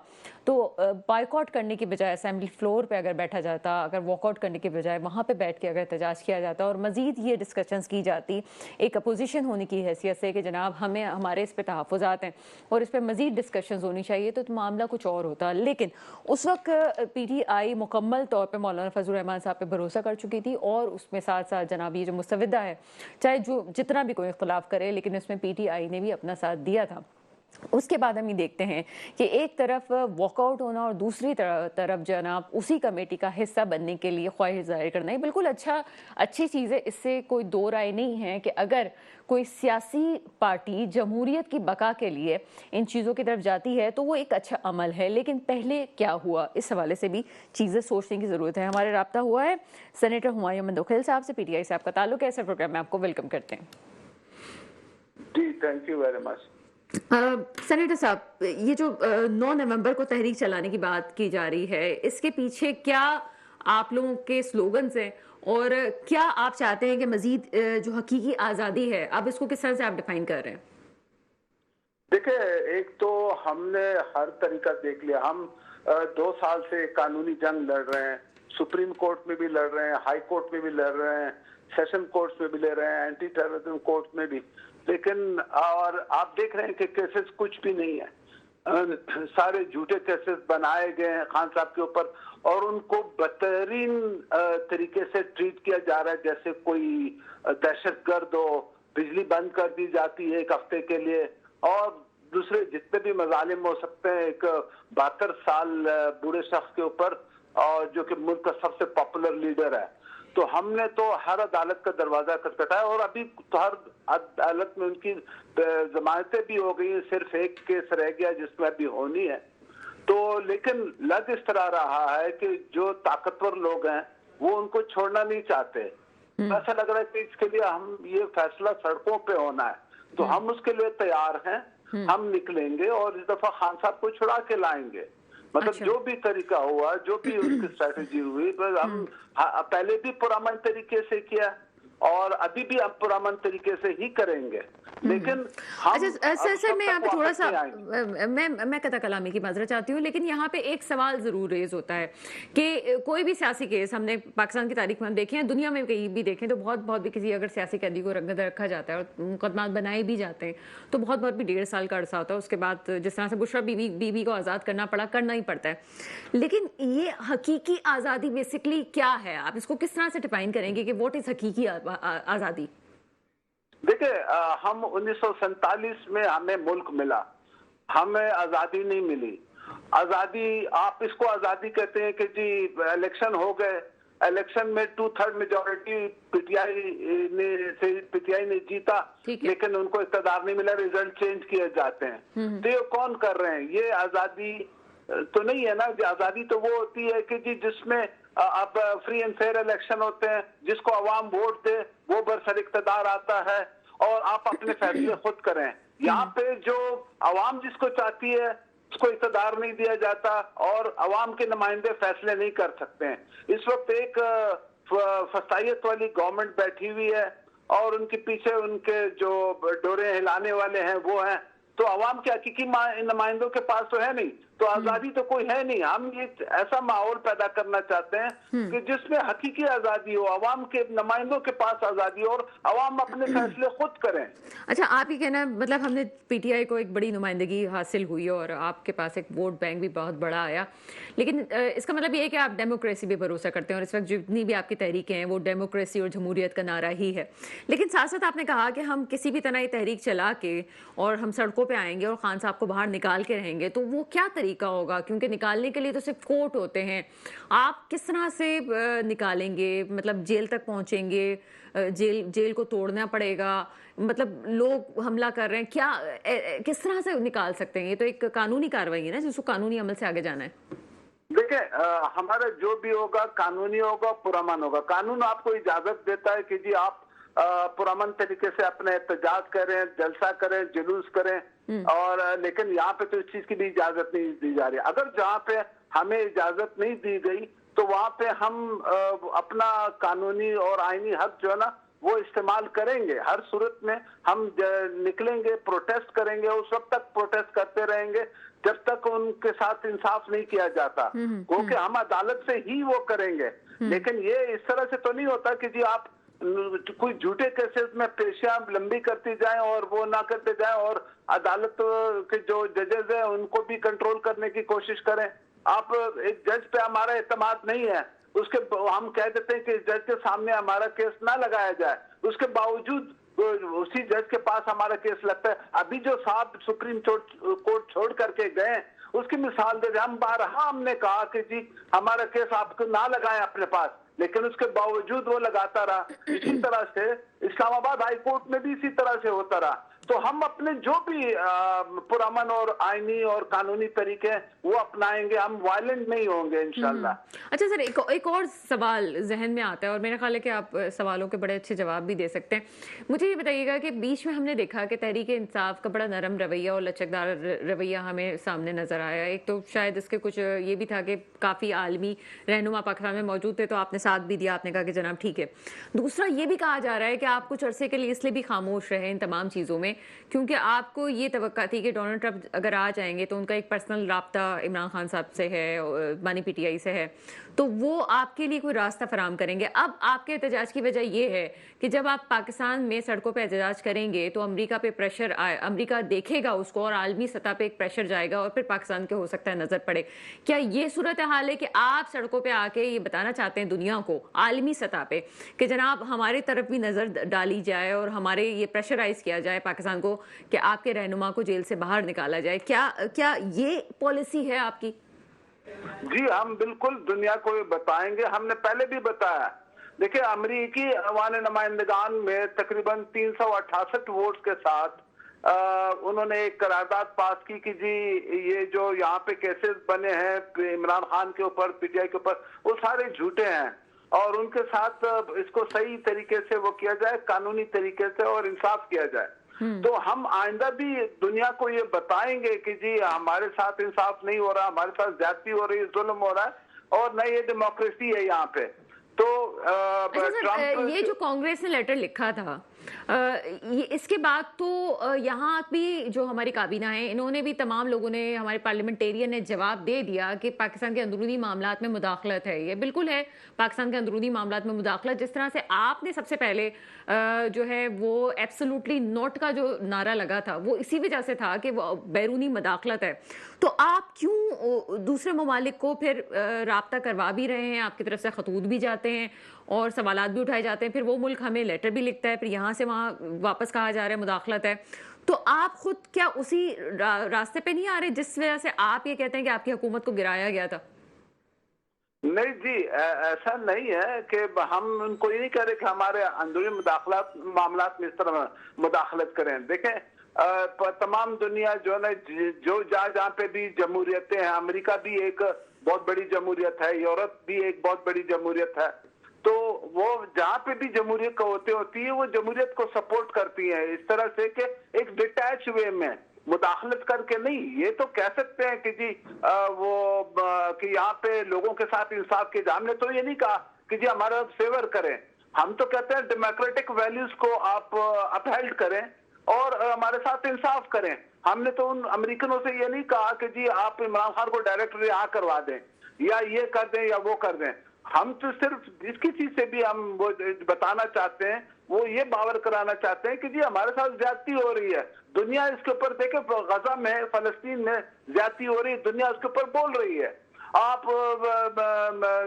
تو بائیک آؤٹ کرنے کی بجائے اسمبلی فلور پہ اگر بیٹھا جاتا، اگر واک آؤٹ کرنے کی بجائے وہاں پہ بیٹھ کے اگر احتجاج کیا جاتا اور مزید یہ ڈسکشنز کی جاتی ایک اپوزیشن ہونے کی حیثیت سے کہ جناب ہمارے اس پہ تحفظات ہیں اور اس پہ مزید ڈسکشنز ہونی چاہیے، تو معاملہ کچھ اور ہوتا۔ لیکن اس وقت پی ٹی آئی مکمل طور پہ مولانا فضل الرحمان صاحب پہ بھروسہ کر چکی تھی اور اس میں ساتھ ساتھ جناب یہ جو مسودہ ہے چاہے جتنا بھی کوئی اختلاف کرے لیکن اس میں پی ٹی آئی نے بھی اپنا ساتھ دیا تھا۔ اس کے بعد ہم یہ دیکھتے ہیں کہ ایک طرف واک آؤٹ ہونا اور دوسری طرف جناب اسی کمیٹی کا حصہ بننے کے لیے خواہش ظاہر کرنا، یہ بالکل اچھی چیز ہے، اس سے کوئی دو رائے نہیں ہے کہ اگر کوئی سیاسی پارٹی جمہوریت کی بقا کے لیے ان چیزوں کی طرف جاتی ہے تو وہ ایک اچھا عمل ہے، لیکن پہلے کیا ہوا اس حوالے سے بھی چیزیں سوچنے کی ضرورت ہے۔ ہمارے رابطہ ہوا ہے سینیٹر ہمایوں مندوخیل صاحب سے، پی ٹی آئی سے آپ کا تعلق ہے، اس پروگرام میں آپ کو ویلکم کرتے ہیں۔
جی thank you very much.
Senator صاحب، یہ جو 9 نومبر کو تحریک چلانے کی بات کی جا رہی ہے، اس کے پیچھے کیا آپ لوگوں کے سلوگنز ہیں اور کیا آپ چاہتے ہیں کہ مزید جو حقیقی آزادی ہے اب اس کو کس طرح سے آپ ڈیفائن کر رہے ہیں؟
دیکھیں، ایک تو ہم نے ہر طریقہ دیکھ لیا، ہم 2 سال سے قانونی جنگ لڑ رہے ہیں، سپریم کورٹ میں بھی لڑ رہے ہیں، ہائی کورٹ میں بھی لڑ رہے ہیں، سیشن کورٹس میں بھی لڑ رہے ہیں، اینٹی ٹیررزم کورٹ میں بھی، لیکن اور آپ دیکھ رہے ہیں کہ کیسز کچھ بھی نہیں ہے، سارے جھوٹے کیسز بنائے گئے ہیں خان صاحب کے اوپر اور ان کو بدترین طریقے سے ٹریٹ کیا جا رہا ہے جیسے کوئی دہشت گرد ہو، بجلی بند کر دی جاتی ہے 1 ہفتے کے لیے اور दूसरे जितने भी मजालिम हो सकते हैं एक 72 साल बूढ़े शख्स के ऊपर, और जो कि मुल्क का सबसे पॉपुलर लीडर है, तो हमने तो हर अदालत का दरवाजा खटखटाया और अभी तो हर अदालत में उनकी जमानतें भी हो गई, सिर्फ एक केस रह गया जिसमें अभी होनी है। तो लेकिन लग इस तरह रहा है कि जो ताकतवर लोग हैं वो उनको छोड़ना नहीं चाहते। ऐसा लग रहा है कि इसके लिए हम ये फैसला सड़कों पे होना है, तो हम उसके लिए तैयार हैं, हम निकलेंगे और इस दफा खान साहब को छुड़ा के लाएंगे। मतलब जो भी तरीका हुआ, जो भी उसकी स्ट्रेटेजी हुई, तो हम पहले भी पुरअमन तरीके से किया और अभी भी हम पुरअमन तरीके से ही करेंगे, लेकिन
अच्छा सर मैं यहाँ पे थोड़ा सा मैं कथा कलामी की माजरत चाहती हूँ, लेकिन यहाँ पे एक सवाल जरूर रेज होता है कि कोई भी सियासी केस हमने पाकिस्तान की तारीख में हम देखे हैं, दुनिया में कहीं भी देखें तो बहुत भी किसी अगर सियासी कैदी को रंगत रखा जाता है और मुकदमा बनाए भी जाते हैं तो बहुत भी 1.5 साल का अरसा होता है। उसके बाद जिस तरह से बुशरा बीबी को आज़ाद करना ही पड़ता है। लेकिन ये हकीकी आज़ादी बेसिकली क्या है, आप इसको किस तरह से डिफाइन करेंगे कि व्हाट इज हकीकी आज़ादी?
देखिए, हम 1947 में हमें मुल्क मिला, हमें आजादी नहीं मिली। आजादी, आप इसको आजादी कहते हैं कि जी इलेक्शन हो गए, इलेक्शन में 2/3 मेजोरिटी पीटीआई ने जीता, लेकिन उनको इक़्तिदार नहीं मिला, रिजल्ट चेंज किए जाते हैं। तो ये कौन कर रहे हैं? ये आजादी तो नहीं है ना। आजादी तो वो होती है कि जी जिसमें अब फ्री एंड फेयर इलेक्शन होते हैं, जिसको अवाम वोट दे वो बरसर इक़्तिदार आता है और आप अपने फैसले खुद करें। यहाँ पे जो अवाम जिसको चाहती है उसको इक़्तिदार नहीं दिया जाता और अवाम के नुमाइंदे फैसले नहीं कर सकते हैं। इस वक्त एक फसाइयत वाली गवर्नमेंट बैठी हुई है और उनके पीछे उनके जो डोरे हिलाने वाले हैं वो हैं, तो अवाम के हकीकी नुमाइंदों के पास तो है नहीं, तो आजादी तो कोई है नहीं। हम ये ऐसा माहौल पैदा करना चाहते हैं कि जिसमें हकीकी आजादी हो, अवाम के नुमाइंदों के पास आजादी हो और अवाम अपने फैसले खुद करें।
अच्छा, आप ये कहना मतलब हमने पीटीआई को एक बड़ी नुमाइंदगी हासिल हुई और आपके पास एक वोट बैंक भी बहुत बड़ा आया, लेकिन इसका मतलब ये है कि आप डेमोक्रेसी पे भरोसा करते हैं और इस वक्त जितनी भी आपकी तहरीकें हैं वो डेमोक्रेसी और जमहूरियत का नारा ही है। लेकिन साथ साथ आपने कहा कि हम किसी भी तरह ये तहरीक चला के और हम सड़कों पे आएंगे और खान साहब को बाहर निकाल के रहेंगे, तो वो क्या तरीका होगा? क्योंकि निकालने के लिए तो सिर्फ कोर्ट होते हैं, आप किस तरह से निकालेंगे? मतलब जेल तक पहुंचेंगे, जेल को तोड़ना पड़ेगा, मतलब लोग हमला कर रहे हैं, क्या किस तरह से निकाल सकते हैं? ये तो एक कानूनी कार्रवाई है ना, जिसको कानूनी अमल से आगे जाना है।
देखिए, हमारा जो भी होगा कानूनी होगा, पुरअमन होगा। कानून आपको इजाजत देता है कि जी आप पुरअमन तरीके से अपने एहतजाज करें, जलसा करें, जुलूस करें, और लेकिन यहाँ पे तो इस चीज की भी इजाजत नहीं दी जा रही। अगर जहाँ पे हमें इजाजत नहीं दी गई तो वहाँ पे हम अपना कानूनी और आईनी हक जो है ना वो इस्तेमाल करेंगे। हर सूरत में हम निकलेंगे, प्रोटेस्ट करेंगे, उस वक्त तक प्रोटेस्ट करते रहेंगे जब तक उनके साथ इंसाफ नहीं किया जाता, क्योंकि हम अदालत से ही वो करेंगे। लेकिन ये इस तरह से तो नहीं होता कि जी आप कोई झूठे केसेस में पेशियां लंबी करती जाएं और वो ना करते जाएं और अदालत के जो जजेस हैं उनको भी कंट्रोल करने की कोशिश करें। आप एक जज पे हमारा एतमाद नहीं है, उसके हम कह देते हैं कि जज के सामने हमारा केस ना लगाया जाए, उसके बावजूद उसी जज के पास हमारा केस लगता है। अभी जो साहब सुप्रीम कोर्ट छोड़ करके गए उसकी मिसाल दे रहे, हम बारहा हमने कहा कि जी हमारा केस आपको ना लगाएं अपने पास, लेकिन उसके बावजूद वो लगाता रहा। इसी तरह से इस्लामाबाद हाई कोर्ट में भी इसी तरह से होता रहा। तो हम अपने जो भी पुरअमन और आईनी और कानूनी तरीके वो अपनाएंगे, हम वायलेंट नहीं होंगे इंशाल्लाह।
अच्छा सर, एक और सवाल जहन में आता है और मेरा ख्याल है कि आप सवालों के बड़े अच्छे जवाब भी दे सकते हैं। मुझे ये बताइएगा कि बीच में हमने देखा कि तहरीक इंसाफ का बड़ा नरम रवैया और लचकदार रवैया हमें सामने नजर आया। एक तो शायद इसके कुछ ये भी था कि काफ़ी आलमी रहनुमा पाकिस्तान में मौजूद थे, तो आपने साथ भी दिया, आपने कहा कि जनाब ठीक है। दूसरा ये भी कहा जा रहा है कि आप कुछ अरसे के लिए इसलिए भी खामोश रहे इन तमाम चीज़ों में क्योंकि आपको ये तवक्का थी कि डोनाल्ड ट्रंप अगर आ जाएंगे तो उनका एक पर्सनल राब्ता इमरान खान साहब से है, बानी पीटीआई से है, तो वो आपके लिए कोई रास्ता फराम करेंगे। अब आपके एहतजाज की वजह ये है कि जब आप पाकिस्तान में सड़कों पे एहतजाज करेंगे तो अमेरिका पे प्रेशर अमेरिका देखेगा उसको और आलमी सतह पे एक प्रेशर जाएगा और फिर पाकिस्तान के हो सकता है नजर पड़े। क्या ये सूरत हाल है कि आप सड़कों पे आके ये बताना चाहते हैं दुनिया को आलमी सतह पे कि जनाब हमारी तरफ भी नजर डाली जाए और हमारे ये प्रेशराइज किया जाए पाकिस्तान پاکستان کو کہ آپ کے رہنما کو جیل سے باہر نکالا جائے. کیا یہ پالیسی ہے آپ کی؟
جی ہم بالکل دنیا کو بتائیں گے. ہم نے پہلے بھی بتایا. دیکھیں امریکی ایوان نمائندگان میں تقریباً 368 ووٹس کے ساتھ انہوں نے ایک قرارداد پاس کی کہ جی یہ جو یہاں پہ کیسز بنے ہیں عمران خان کے اوپر پی ٹی آئی کے اوپر وہ سارے جھوٹے ہیں اور ان کے ساتھ اس کو صحیح طریقے سے وہ کیا جائے, قانونی طریقے سے اور انصاف کیا جائے. تو ہم آئندہ بھی دنیا کو یہ بتائیں گے کہ جی ہمارے ساتھ انصاف نہیں ہو رہا, ہمارے ساتھ زیادتی ہو رہی ہے, ظلم ہو رہا ہے اور نہ یہ ڈیموکریسی ہے یہاں پہ. تو
یہ جو کانگریس نے لیٹر لکھا تھا اس کے بعد تو یہاں بھی جو ہماری کابینہ ہے انہوں نے بھی تمام لوگوں نے, ہمارے پارلیمنٹیرین نے جواب دے دیا کہ پاکستان کے اندرونی معاملات میں مداخلت ہے. یہ بالکل ہے پاکستان کے اندرونی معاملات میں مداخلت. جس طرح سے آپ نے سب سے پہلے جو ہے وہ ایبسولوٹلی نوٹ کا جو نعرہ لگا تھا وہ اسی وجہ سے تھا کہ وہ بیرونی مداخلت ہے. تو آپ کیوں دوسرے ممالک کو پھر رابطہ کروا بھی رہے ہیں, آپ کی طرف سے خطوط بھی جاتے ہیں اور سوالات بھی اٹھائے جاتے ہیں, پھر وہ ملک ہمیں لیٹر بھی لکھتا ہے, پھر یہاں سے وہاں واپس کہا جا رہا ہے مداخلت ہے. تو آپ خود کیا اسی راستے پہ نہیں آ رہے جس وجہ سے آپ یہ کہتے ہیں کہ آپ کی حکومت کو گرایا گیا تھا؟
نہیں جی ایسا نہیں ہے کہ ہم ان کو یہ نہیں کہہ رہے کہ ہمارے اندرونی معاملات میں اس طرح مداخلت کریں. دیکھیں تمام دنیا جو ہے جو جہاں پہ بھی جمہوریتیں ہیں, امریکہ بھی ایک بہت بڑی جمہوریت ہے, یورپ بھی ایک بہت بڑی جمہوریت ہے, تو وہ جہاں پہ بھی جمہوریت ہوتی ہے وہ جمہوریت کو سپورٹ کرتی ہیں اس طرح سے کہ ایک ڈیٹیچ وے میں, مداخلت کر کے نہیں. یہ تو کہہ سکتے ہیں کہ جی وہ کہ یہاں پہ لوگوں کے ساتھ انصاف کے. ہم نے تو یہ نہیں کہا کہ جی ہمارا فیور کریں, ہم تو کہتے ہیں ڈیموکریٹک ویلیوز کو آپ اپہیلڈ کریں اور ہمارے ساتھ انصاف کریں. ہم نے تو ان امریکنوں سے یہ نہیں کہا کہ جی آپ عمران خان کو ڈائریکٹ رہا کروا دیں یا یہ کر دیں یا وہ کر دیں. ہم تو صرف اس کی چیز سے بھی ہم وہ بتانا چاہتے ہیں, وہ یہ باور کرانا چاہتے ہیں کہ جی ہمارے ساتھ زیادتی ہو رہی ہے. دنیا اس کے اوپر دیکھیں, غزہ میں فلسطین میں زیادتی ہو رہی ہے, دنیا اس کے اوپر بول رہی ہے. آپ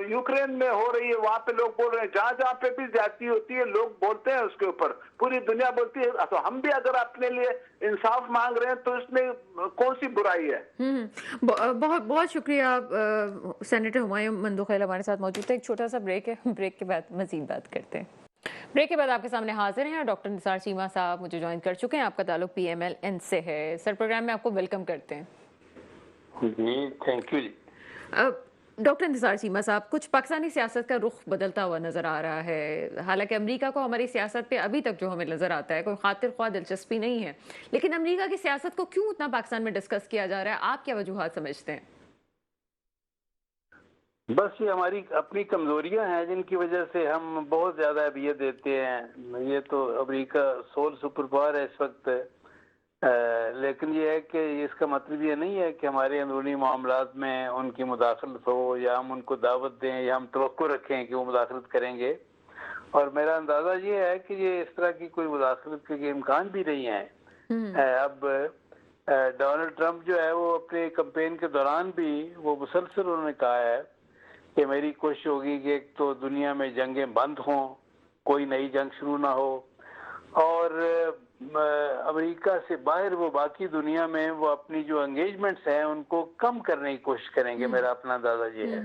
یوکرین میں ہو رہی ہے, وہاں پہ لوگ بول رہے ہیں. جہاں جہاں پہ بھی زیادتی ہوتی ہے لوگ بولتے ہیں اس کے اوپر, پوری دنیا بولتی ہے. تو ہم بھی اگر اپنے لیے انصاف مانگ رہے ہیں تو اس میں کون سی برائی ہے؟
بہت بہت شکریہ. سینیٹر ہمایوں مندوخیل ہمارے ساتھ موجود ہے. ایک چھوٹا سا بریک ہے, بریک کے بعد مزید بات کرتے ہیں. بریک کے بعد آپ کے سامنے حاضر ہیں ڈاکٹر نثار چیمہ صاحب مجھے جوائن کر چکے ہیں. آپ کا تعلق پی ایم ایل این سے ہے. سر پروگرام میں آپ کو ویلکم کرتے ہیں.
جی تھینک یو.
ڈاکٹر نثار چیمہ صاحب, کچھ پاکستانی سیاست کا رخ بدلتا ہوا نظر آ رہا ہے. حالانکہ امریکہ کو ہماری سیاست پہ ابھی تک جو ہمیں نظر آتا ہے کوئی خاطر خواہ دلچسپی نہیں ہے, لیکن امریکہ کی سیاست کو کیوں اتنا پاکستان میں ڈسکس کیا جا رہا ہے؟ آپ کیا وجوہات سمجھتے ہیں؟
بس یہ ہماری اپنی کمزوریاں ہیں جن کی وجہ سے ہم بہت زیادہ اہمیت دیتے ہیں. یہ تو امریکہ سول سپر پاور ہے اس وقت, لیکن یہ ہے کہ اس کا مطلب یہ نہیں ہے کہ ہمارے اندرونی معاملات میں ان کی مداخلت ہو یا ہم ان کو دعوت دیں یا ہم توقع رکھیں کہ وہ مداخلت کریں گے. اور میرا اندازہ یہ ہے کہ یہ اس طرح کی کوئی مداخلت کے امکان بھی نہیں ہے. اب ڈونلڈ ٹرمپ جو ہے وہ اپنے کمپین کے دوران بھی وہ مسلسل انہوں نے کہا ہے کہ میری کوشش ہوگی کہ ایک تو دنیا میں جنگیں بند ہوں, کوئی نئی جنگ شروع نہ ہو, اور امریکہ سے باہر وہ باقی دنیا میں وہ اپنی جو انگیجمنٹس ہیں ان کو کم کرنے کی کوشش کریں گے. میرا اپنا اندازہ یہ ہے.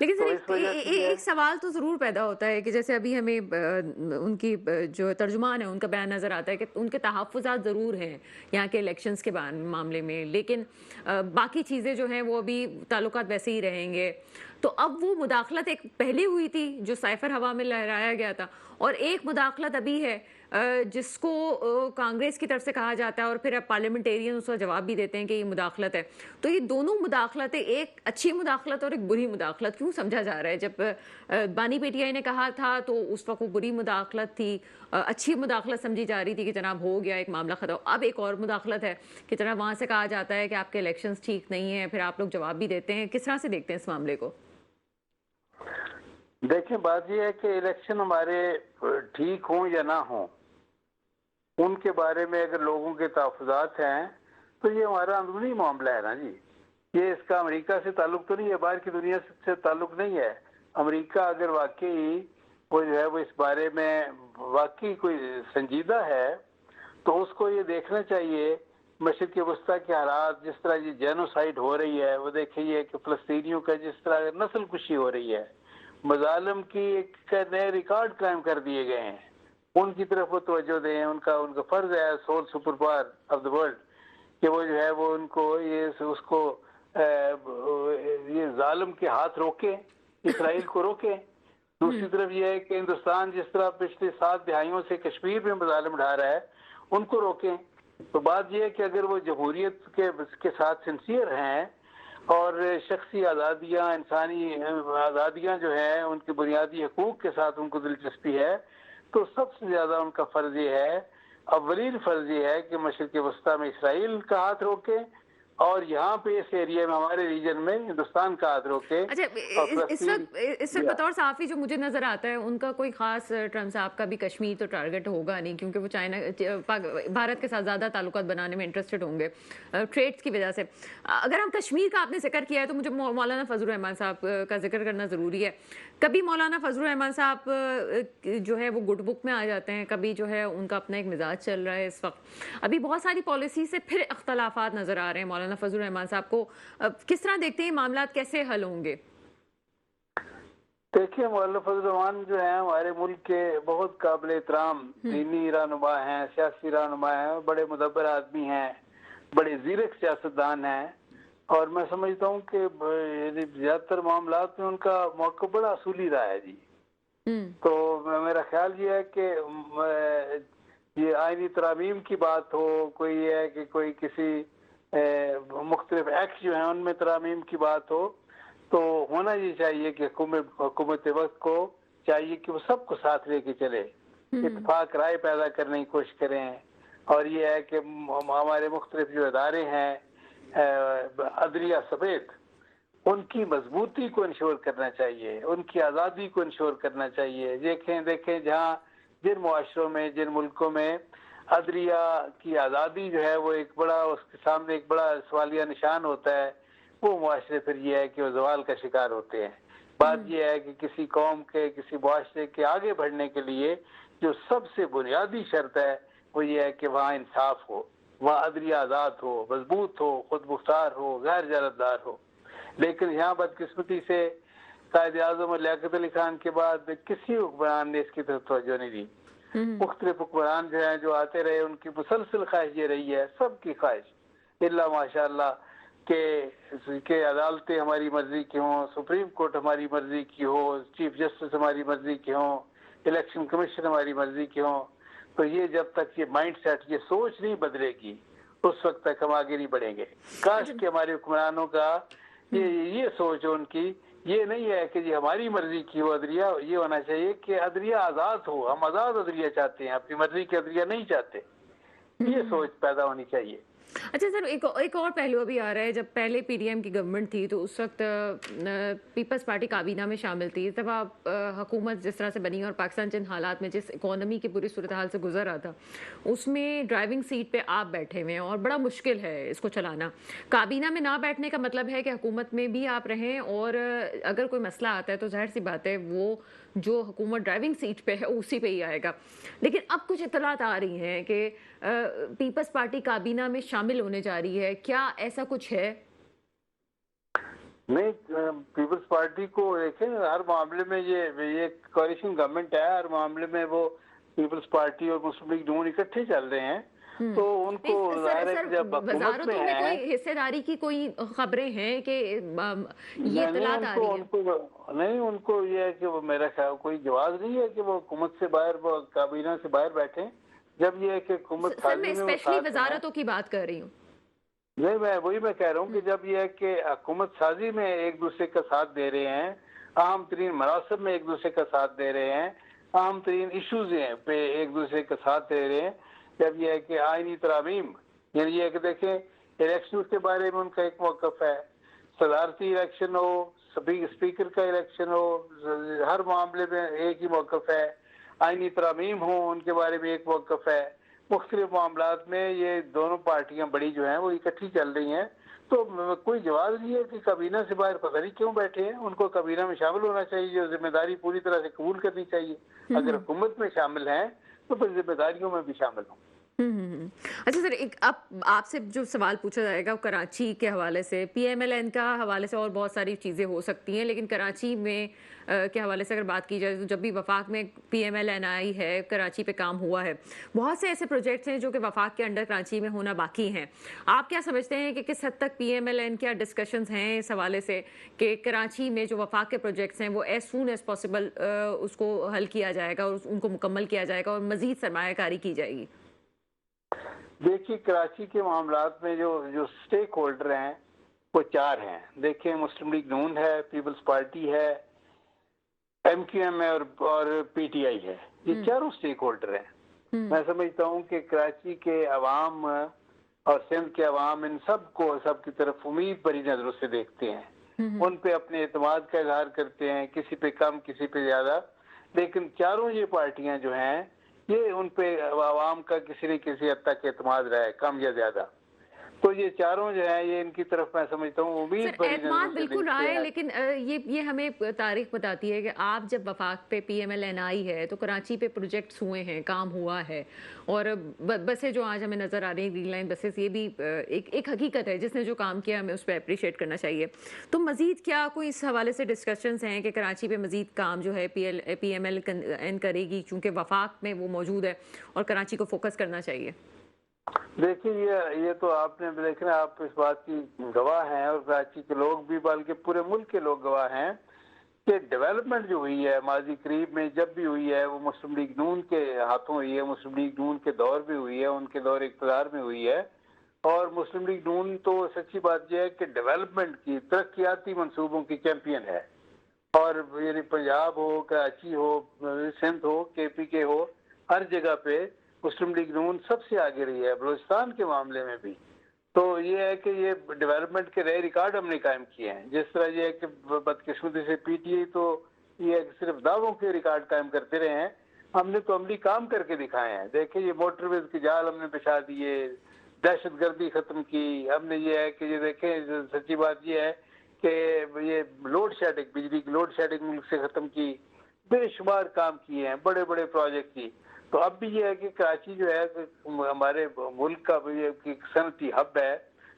لیکن سر ایک سوال تو ضرور پیدا ہوتا ہے کہ جیسے ابھی ہمیں ان کی جو ترجمان ہے ان کا بیان نظر آتا ہے کہ ان کے تحفظات ضرور ہیں یہاں کے الیکشنز کے معاملے میں, لیکن باقی چیزیں جو ہیں وہ ابھی تعلقات ویسے ہی رہیں گے. تو اب وہ مداخلت ایک پہلے ہوئی تھی جو سائفر ہوا میں لہرایا گیا تھا, اور ایک مداخلت ابھی ہے جس کو کانگریس کی طرف سے کہا جاتا ہے اور پھر اب پارلیمنٹیرین اس کا جواب بھی دیتے ہیں کہ یہ مداخلت ہے. تو یہ دونوں مداخلتیں, ایک اچھی مداخلت اور ایک بری مداخلت کیوں سمجھا جا رہا ہے؟ جب بانی پی ٹی آئی نے کہا تھا تو اس وقت وہ بری مداخلت تھی, اچھی مداخلت سمجھی جا رہی تھی کہ جناب ہو گیا ایک معاملہ ختم. اب ایک اور مداخلت ہے کہ جناب وہاں سے کہا جاتا ہے کہ آپ کے الیکشنز ٹھیک نہیں ہیں, پھر آپ لوگ جواب بھی دیتے ہیں. کس طرح سے دیکھتے ہیں اس معاملے کو؟
دیکھیں بات یہ ہے کہ الیکشن ہمارے ٹھیک ہوں یا نہ ہوں, ان کے بارے میں اگر لوگوں کے تحفظات ہیں تو یہ ہمارا اندرونی معاملہ ہے نا جی. یہ اس کا امریکہ سے تعلق تو نہیں ہے, باہر کی دنیا سے تعلق نہیں ہے. امریکہ اگر واقعی وہ جو ہے وہ اس بارے میں واقعی کوئی سنجیدہ ہے तो उसको ये देखना चाहिए मशरिक़ वस्ती के हालात, जिस तरह ये जेनोसाइड हो रही है, वो देखिए कि फ़लस्तीनियों का जिस तरह नस्ल कुशी हो रही है, मज़ालिम की एक नए रिकॉर्ड कायम कर दिए गए हैं, उनकी तरफ वो तवज्जो दें। उनका फ़र्ज़ है sole super power of the world कि वो जो है वो उनको उसको ये जालिम के हाथ रोके, इसराइल को रोके। दूसरी तरफ ये है कि हिंदुस्तान जिस तरह पिछले 7 दहाइयों से कश्मीर में मज़ालिम ढा रहा है, उनको रोकें। तो बात यह है कि अगर वो जमहूरियत के साथ सिंसियर हैं और शख्सी आज़ादियाँ, इंसानी आज़ादियाँ जो हैं, उनके बुनियादी हकूक़ के साथ उनको दिलचस्पी है, तो सबसे ज़्यादा उनका फ़र्ज़ ये है, अव्वलीन फ़र्ज़ ये है कि मशरिक़ वस्ती में इसराइल का हाथ रोके और यहाँ पे इस एरिया में, हमारे रीजन में हिंदुस्तान का हाथ रोके।
अच्छा, इस वक्त बतौर सहाफ़ी जो मुझे नज़र आता है, उनका कोई ख़ास ट्रम्प साहब का भी कश्मीर तो टारगेट होगा नहीं, क्योंकि वो भारत के साथ ज़्यादा ताल्लुकात बनाने में इंटरेस्टेड होंगे ट्रेड्स की वजह से। अगर हम कश्मीर का आपने जिक्र किया है तो मुझे मौलाना फजलुर रहमान साहब का जिक्र करना ज़रूरी है। कभी मौलाना फजलुर रहमान साहब जो है वो गुड बुक में आ जाते हैं, कभी जो है उनका अपना एक मिजाज चल रहा है इस वक्त। अभी बहुत सारी पॉलिसी से फिर अख्तलाफात नज़र आ रहे हैं। मौलाना फजलुर रहमान साहब को किस तरह देखते हैं, मामलात कैसे हल होंगे?
देखिए, मौलाना फजलुर रहमान जो है हमारे मुल्क के बहुत काबिल एहतराम दीनी रहनुमा हैं, सियासी रहनुमा हैं, बड़े मुदब्बर आदमी हैं, बड़े ज़ीरक सियासतदान हैं, और मैं समझता हूँ कि ज़्यादातर मामलात में उनका मौक़िफ़ बड़ा असूली रहा है जी। तो मेरा ख्याल ये है कि ये आईनी तरामीम की बात हो, कोई ये है कि कोई किसी मुख्तलिफ एक्ट जो हैं उनमें तरामीम की बात हो, तो होना ये चाहिए कि हुकूमत वक्त को चाहिए कि वो सबको साथ लेके चले, इत्तेफाक राय पैदा करने की कोशिश करें। और ये है कि हमारे मुख्तलिफ जो इदारे हैं अदलिया समेत, उनकी मजबूती को इंश्योर करना चाहिए, उनकी आज़ादी को इंश्योर करना चाहिए। देखें जहाँ जिन मुआशरों में, जिन मुल्कों में अदलिया की आज़ादी जो है वो एक बड़ा, उसके सामने एक बड़ा सवालिया निशान होता है, वो मुआशरे फिर ये है कि वो ज़वाल का शिकार होते हैं। बात यह है कि किसी कौम के, किसी मुआशरे के आगे बढ़ने के लिए जो सबसे बुनियादी शर्त है वो ये है कि वहाँ इंसाफ हो, वहाँ अदलिया आज़ाद हो, मजबूत हो, खुद मुख्तार हो, गैर जानबदार हो। लेकिन यहाँ बदकिस्मती से कायद आज़म और लियाकत अली खान के बाद किसी हुक्मरान ने इसकी तरफ तवज्जो नहीं दी। मुख्तलिफ हुक्मरान जो हैं, जो आते रहे, उनकी मुसलसल ख्वाहिश ये रही है, सबकी ख्वाहिश इल्ला माशाअल्लाह के अदालतें हमारी मर्जी की हों, सुप्रीम कोर्ट हमारी मर्जी की हो, चीफ जस्टिस हमारी मर्जी की हों, इलेक्शन कमीशन हमारी मर्जी की हों। तो ये जब तक ये माइंड सेट, ये सोच नहीं बदलेगी, उस वक्त तक हम आगे नहीं बढ़ेंगे। काश कि हमारे हुक्मरानों का ये सोच हो उनकी, ये नहीं है कि जी हमारी मर्जी की हो अदलिया, ये होना चाहिए कि अदलिया आज़ाद हो, हम आज़ाद अदलिया चाहते हैं, अपनी मर्जी की अदलिया नहीं चाहते। ये सोच पैदा होनी चाहिए।
अच्छा सर, एक और पहलू अभी आ रहा है। जब पहले पीडीएम की गवर्नमेंट थी तो उस वक्त पीपल्स पार्टी काबीना में शामिल थी। तब हुकूमत जिस तरह से बनी और पाकिस्तान जिन हालात में, जिस इकोनॉमी की पूरी सूरत हाल से गुजर रहा था, उसमें ड्राइविंग सीट पे आप बैठे हुए हैं और बड़ा मुश्किल है इसको चलाना। काबीना में ना बैठने का मतलब है कि हुकूमत में भी आप रहें, और अगर कोई मसला आता है तो जाहिर सी बात है वो जो हुकूमत ड्राइविंग सीट पे है उसी पे ही आएगा। लेकिन अब कुछ इत्तलात आ रही हैं कि पीपल्स पार्टी काबीना में शामिल होने जा रही है, क्या ऐसा कुछ है?
नहीं, पीपल्स पार्टी को देखें, हर मामले में ये कोalition गवर्नमेंट है, हर मामले में वो पीपल्स पार्टी और मुस्लिम लीग नून इकट्ठे चल रहे हैं, तो उनको जाहिर है कि जब हुकूमत में है,
कोई हिस्सेदारी की कोई खबरें हैं कि ये इत्तलात आ रही है?
नहीं, उनको ये है कि वो, मेरा ख्याल कोई जवाब नहीं है कि वो हुकूमत से बाहर, वो काबीना से बाहर बैठे। जब ये है कि हुकूमत
सर, मैं स्पेशली वजारतों की बात कर रही हूँ।
नहीं, मैं कह रहा हूँ कि जब यह है कि हुकूमत साजी में एक दूसरे का साथ दे रहे हैं, अहम तरीन मनासब में एक दूसरे का साथ दे रहे हैं, अहम तरीन इशूज पे एक दूसरे का साथ दे रहे हैं, जब यह है कि आईनी तरामीम, यानी ये कि देखें इलेक्शन के बारे में उनका एक मौक़िफ़ है, सदारती इलेक्शन हो, स्पीकर का इलेक्शन हो, हर मामले में एक ही मौक़िफ़ है, आईनी तरामीम हो उनके बारे में एक मौक़िफ़ है। मुख्तलिफ मामलात में ये दोनों पार्टियां बड़ी जो हैं वो इकट्ठी चल रही हैं, तो कोई जवाब नहीं है कि काबीना से बाहर पता नहीं क्यों बैठे हैं। उनको काबीना में शामिल होना चाहिए, जिम्मेदारी पूरी तरह से कबूल करनी चाहिए। अगर हुकूमत में शामिल हैं तो फिर जिम्मेदारियों में भी शामिल हों।
अच्छा सर, एक आपसे जो सवाल पूछा जाएगा वो कराची के हवाले से, पीएमएलएन का हवाले से और बहुत सारी चीज़ें हो सकती हैं, लेकिन कराची में के हवाले से अगर बात की जाए तो जब भी वफाक में पीएमएलएन आई है, कराची पे काम हुआ है, बहुत से ऐसे प्रोजेक्ट्स हैं जो कि वफाक के अंडर कराची में होना बाकी हैं। आप क्या समझते हैं कि किस हद तक पीएमएलएन क्या डिस्कशंस हैं इस हवाले से कि कराची में जो वफाक के प्रोजेक्ट्स हैं वो एज सून एज पॉसिबल उसको हल किया जाएगा और उनको मुकम्मल किया जाएगा और मज़ीद सरमायाकारी की जाएगी?
देखिए, कराची के मामलात में जो जो स्टेक होल्डर हैं वो 4 हैं। देखिए, मुस्लिम लीग नून है, पीपल्स पार्टी है, एमक्यूएम है और पीटीआई है। ये चारों स्टेक होल्डर हैं। मैं समझता हूँ कि कराची के अवाम और सिंध के अवाम इन सबको सबकी तरफ उम्मीद भरी नजरों से देखते हैं, उन पे अपने एतमाद का इजहार करते हैं, किसी पे कम किसी पे ज्यादा। लेकिन चारों ये पार्टियां जो हैं ये उन पे आवाम का किसी न किसी हद तक एतमाद रहा है, कम या ज्यादा। तो ये चारों जो है ये इनकी तरफ मैं समझता हूँ उम्मीद
सर,
भरी
एतमाद
नजरों से
बिल्कुल रहा
देखते
है,
हैं।
लेकिन ये हमें तारीख बताती है कि आप जब वफाक पे पीएमएलएन आई है तो कराची पे प्रोजेक्ट्स हुए हैं, काम हुआ है, और बसें जो आज हमें नज़र आ रही हैं, ग्रीन लाइन बसेस, ये भी एक हकीकत है। जिसने जो काम किया हमें उस पर अप्रिशिएट करना चाहिए। तो मज़ीद क्या कोई इस हवाले से डिस्कशंस हैं कि कराची पे मज़ीद काम जो है पीएमएलएन करेगी, चूँकि वफाक में वो मौजूद है और कराची को फोकस करना चाहिए?
देखिए, ये तो आपने देखना, आप इस बात की गवाह हैं और कराची के लोग भी, बल्कि पूरे मुल्क के लोग गवाह हैं कि डेवलपमेंट जो हुई है माजी करीब में जब भी हुई है वो मुस्लिम लीग नून के हाथों हुई है, मुस्लिम लीग नून के दौर भी हुई है, उनके दौर इक़्तिदार में हुई है। और मुस्लिम लीग नून तो सच्ची बात यह है कि डेवलपमेंट की तरक्याती मंसूबों की चैंपियन है। और यानी पंजाब हो, कराची हो, सिंध हो, केपी हो, हर जगह पे मुस्लिम लीग नून सबसे आगे रही है, बलूचिस्तान के मामले में भी। तो ये है कि ये डेवलपमेंट के नए रिकॉर्ड हमने कायम किए हैं। जिस तरह ये है कि बदकिस्मती से पीटीआई तो ये सिर्फ दावों के रिकॉर्ड कायम करते रहे हैं, हमने तो अमली काम करके दिखाए हैं। देखिए, ये मोटरवेज के जाल हमने बिछा दिए, दहशतगर्दी खत्म की हमने। ये है कि ये देखें, सच्ची बात ये है कि ये लोड शेडिंग, बिजली की लोड शेडिंग मुल्क से खत्म की, बेशुमार काम किए हैं, बड़े बड़े प्रोजेक्ट की। तो अब भी ये है कि कराची जो है हमारे मुल्क का भी एक सनती हब है,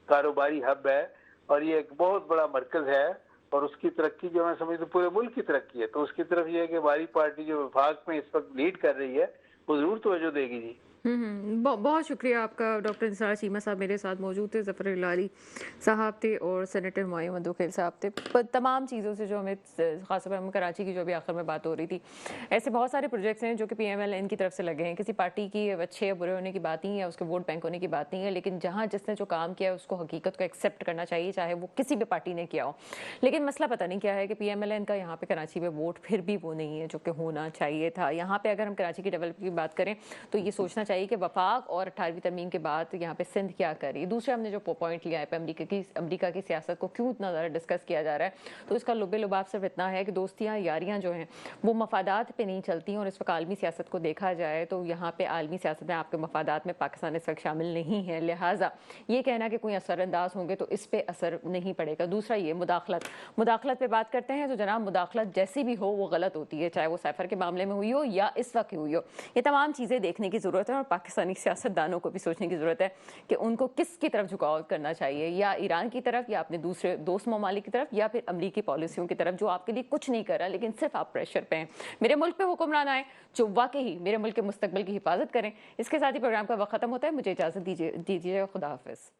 कारोबारी हब है, और ये एक बहुत बड़ा मरकज है। और उसकी तरक्की जो मैं समझता हूँ पूरे मुल्क की तरक्की है। तो उसकी तरफ ये है कि हमारी पार्टी जो विभाग में इस वक्त लीड कर रही है वो जरूर तवज्जो देगी जी।
बहुत शुक्रिया आपका। डॉक्टर इंसार चीमा साहब मेरे साथ मौजूद थे, ज़फ़र इलाही साहब थे और सेनेटर हुमायूं मंदोखेल साहब थे। तमाम चीज़ों से जो हमें ख़ासतौर पर हम कराची की जो भी आखिर में बात हो रही थी, ऐसे बहुत सारे प्रोजेक्ट्स हैं जो कि पीएमएलएन की तरफ से लगे हैं। किसी पार्टी की अच्छे या बुरे होने की बात नहीं है, उसके वोट बैंक होने की बात नहीं है, लेकिन जहाँ जिसने जो काम किया है उसको हकीकत को एक्सेप्ट करना चाहिए, चाहे वो किसी भी पार्टी ने किया हो। लेकिन मसला पता नहीं क्या है कि पीएमएलएन का यहाँ पे कराची में वोट फिर भी वो नहीं है जो कि होना चाहिए था। यहाँ पे अगर हम कराची की डेवलपमेंट की बात करें तो ये सोचना चाहिए कि वफाक और 18वीं तरमीम के बाद यहाँ पे सिंध क्या करी। दूसरा हमने जो पॉइंट लिया है पे अमेरिका की सियासत को क्यों इतना ज़्यादा डिस्कस किया जा रहा है, तो इसका लुबे लुबाब सिर्फ इतना है कि दोस्तियाँ यारियाँ जो हैं वो मफादात पे नहीं चलती हैं। और इस वक्त आलमी सियासत को देखा जाए तो यहाँ पे आलमी सियासत में आपके मफादात में पाकिस्तान इस वक्त शामिल नहीं है, लिहाजा ये कहना कि कोई असरअंदाज होंगे तो इस पर असर नहीं पड़ेगा। दूसरा ये मुदाखलत पे बात करते हैं तो जनाब मुदाखलत जैसी भी हो वो गलत होती है, चाहे वो सैफर के मामले में हुई हो या इस वक्त हुई हो। ये तमाम चीज़ें देखने की ज़रूरत है और पाकिस्तानी सियासतदानों को भी सोचने की ज़रूरत है कि उनको किसकी तरफ झुकाव करना चाहिए, या ईरान की तरफ, या अपने दूसरे दोस्त ममालिक की तरफ, या फिर अमरीकी पॉलिसियों की तरफ जो आपके लिए कुछ नहीं कर रहा लेकिन सिर्फ आप प्रेशर पे हैं। मेरे मुल्क पे हुक्मरान आए जो वाकई मेरे मुल्क के मुस्तकबिल की हिफाजत करें। इसके साथ ही प्रोग्राम का वक्त खत्म होता है। मुझे इजाज़त दीजिए। खुदा हाफिज़।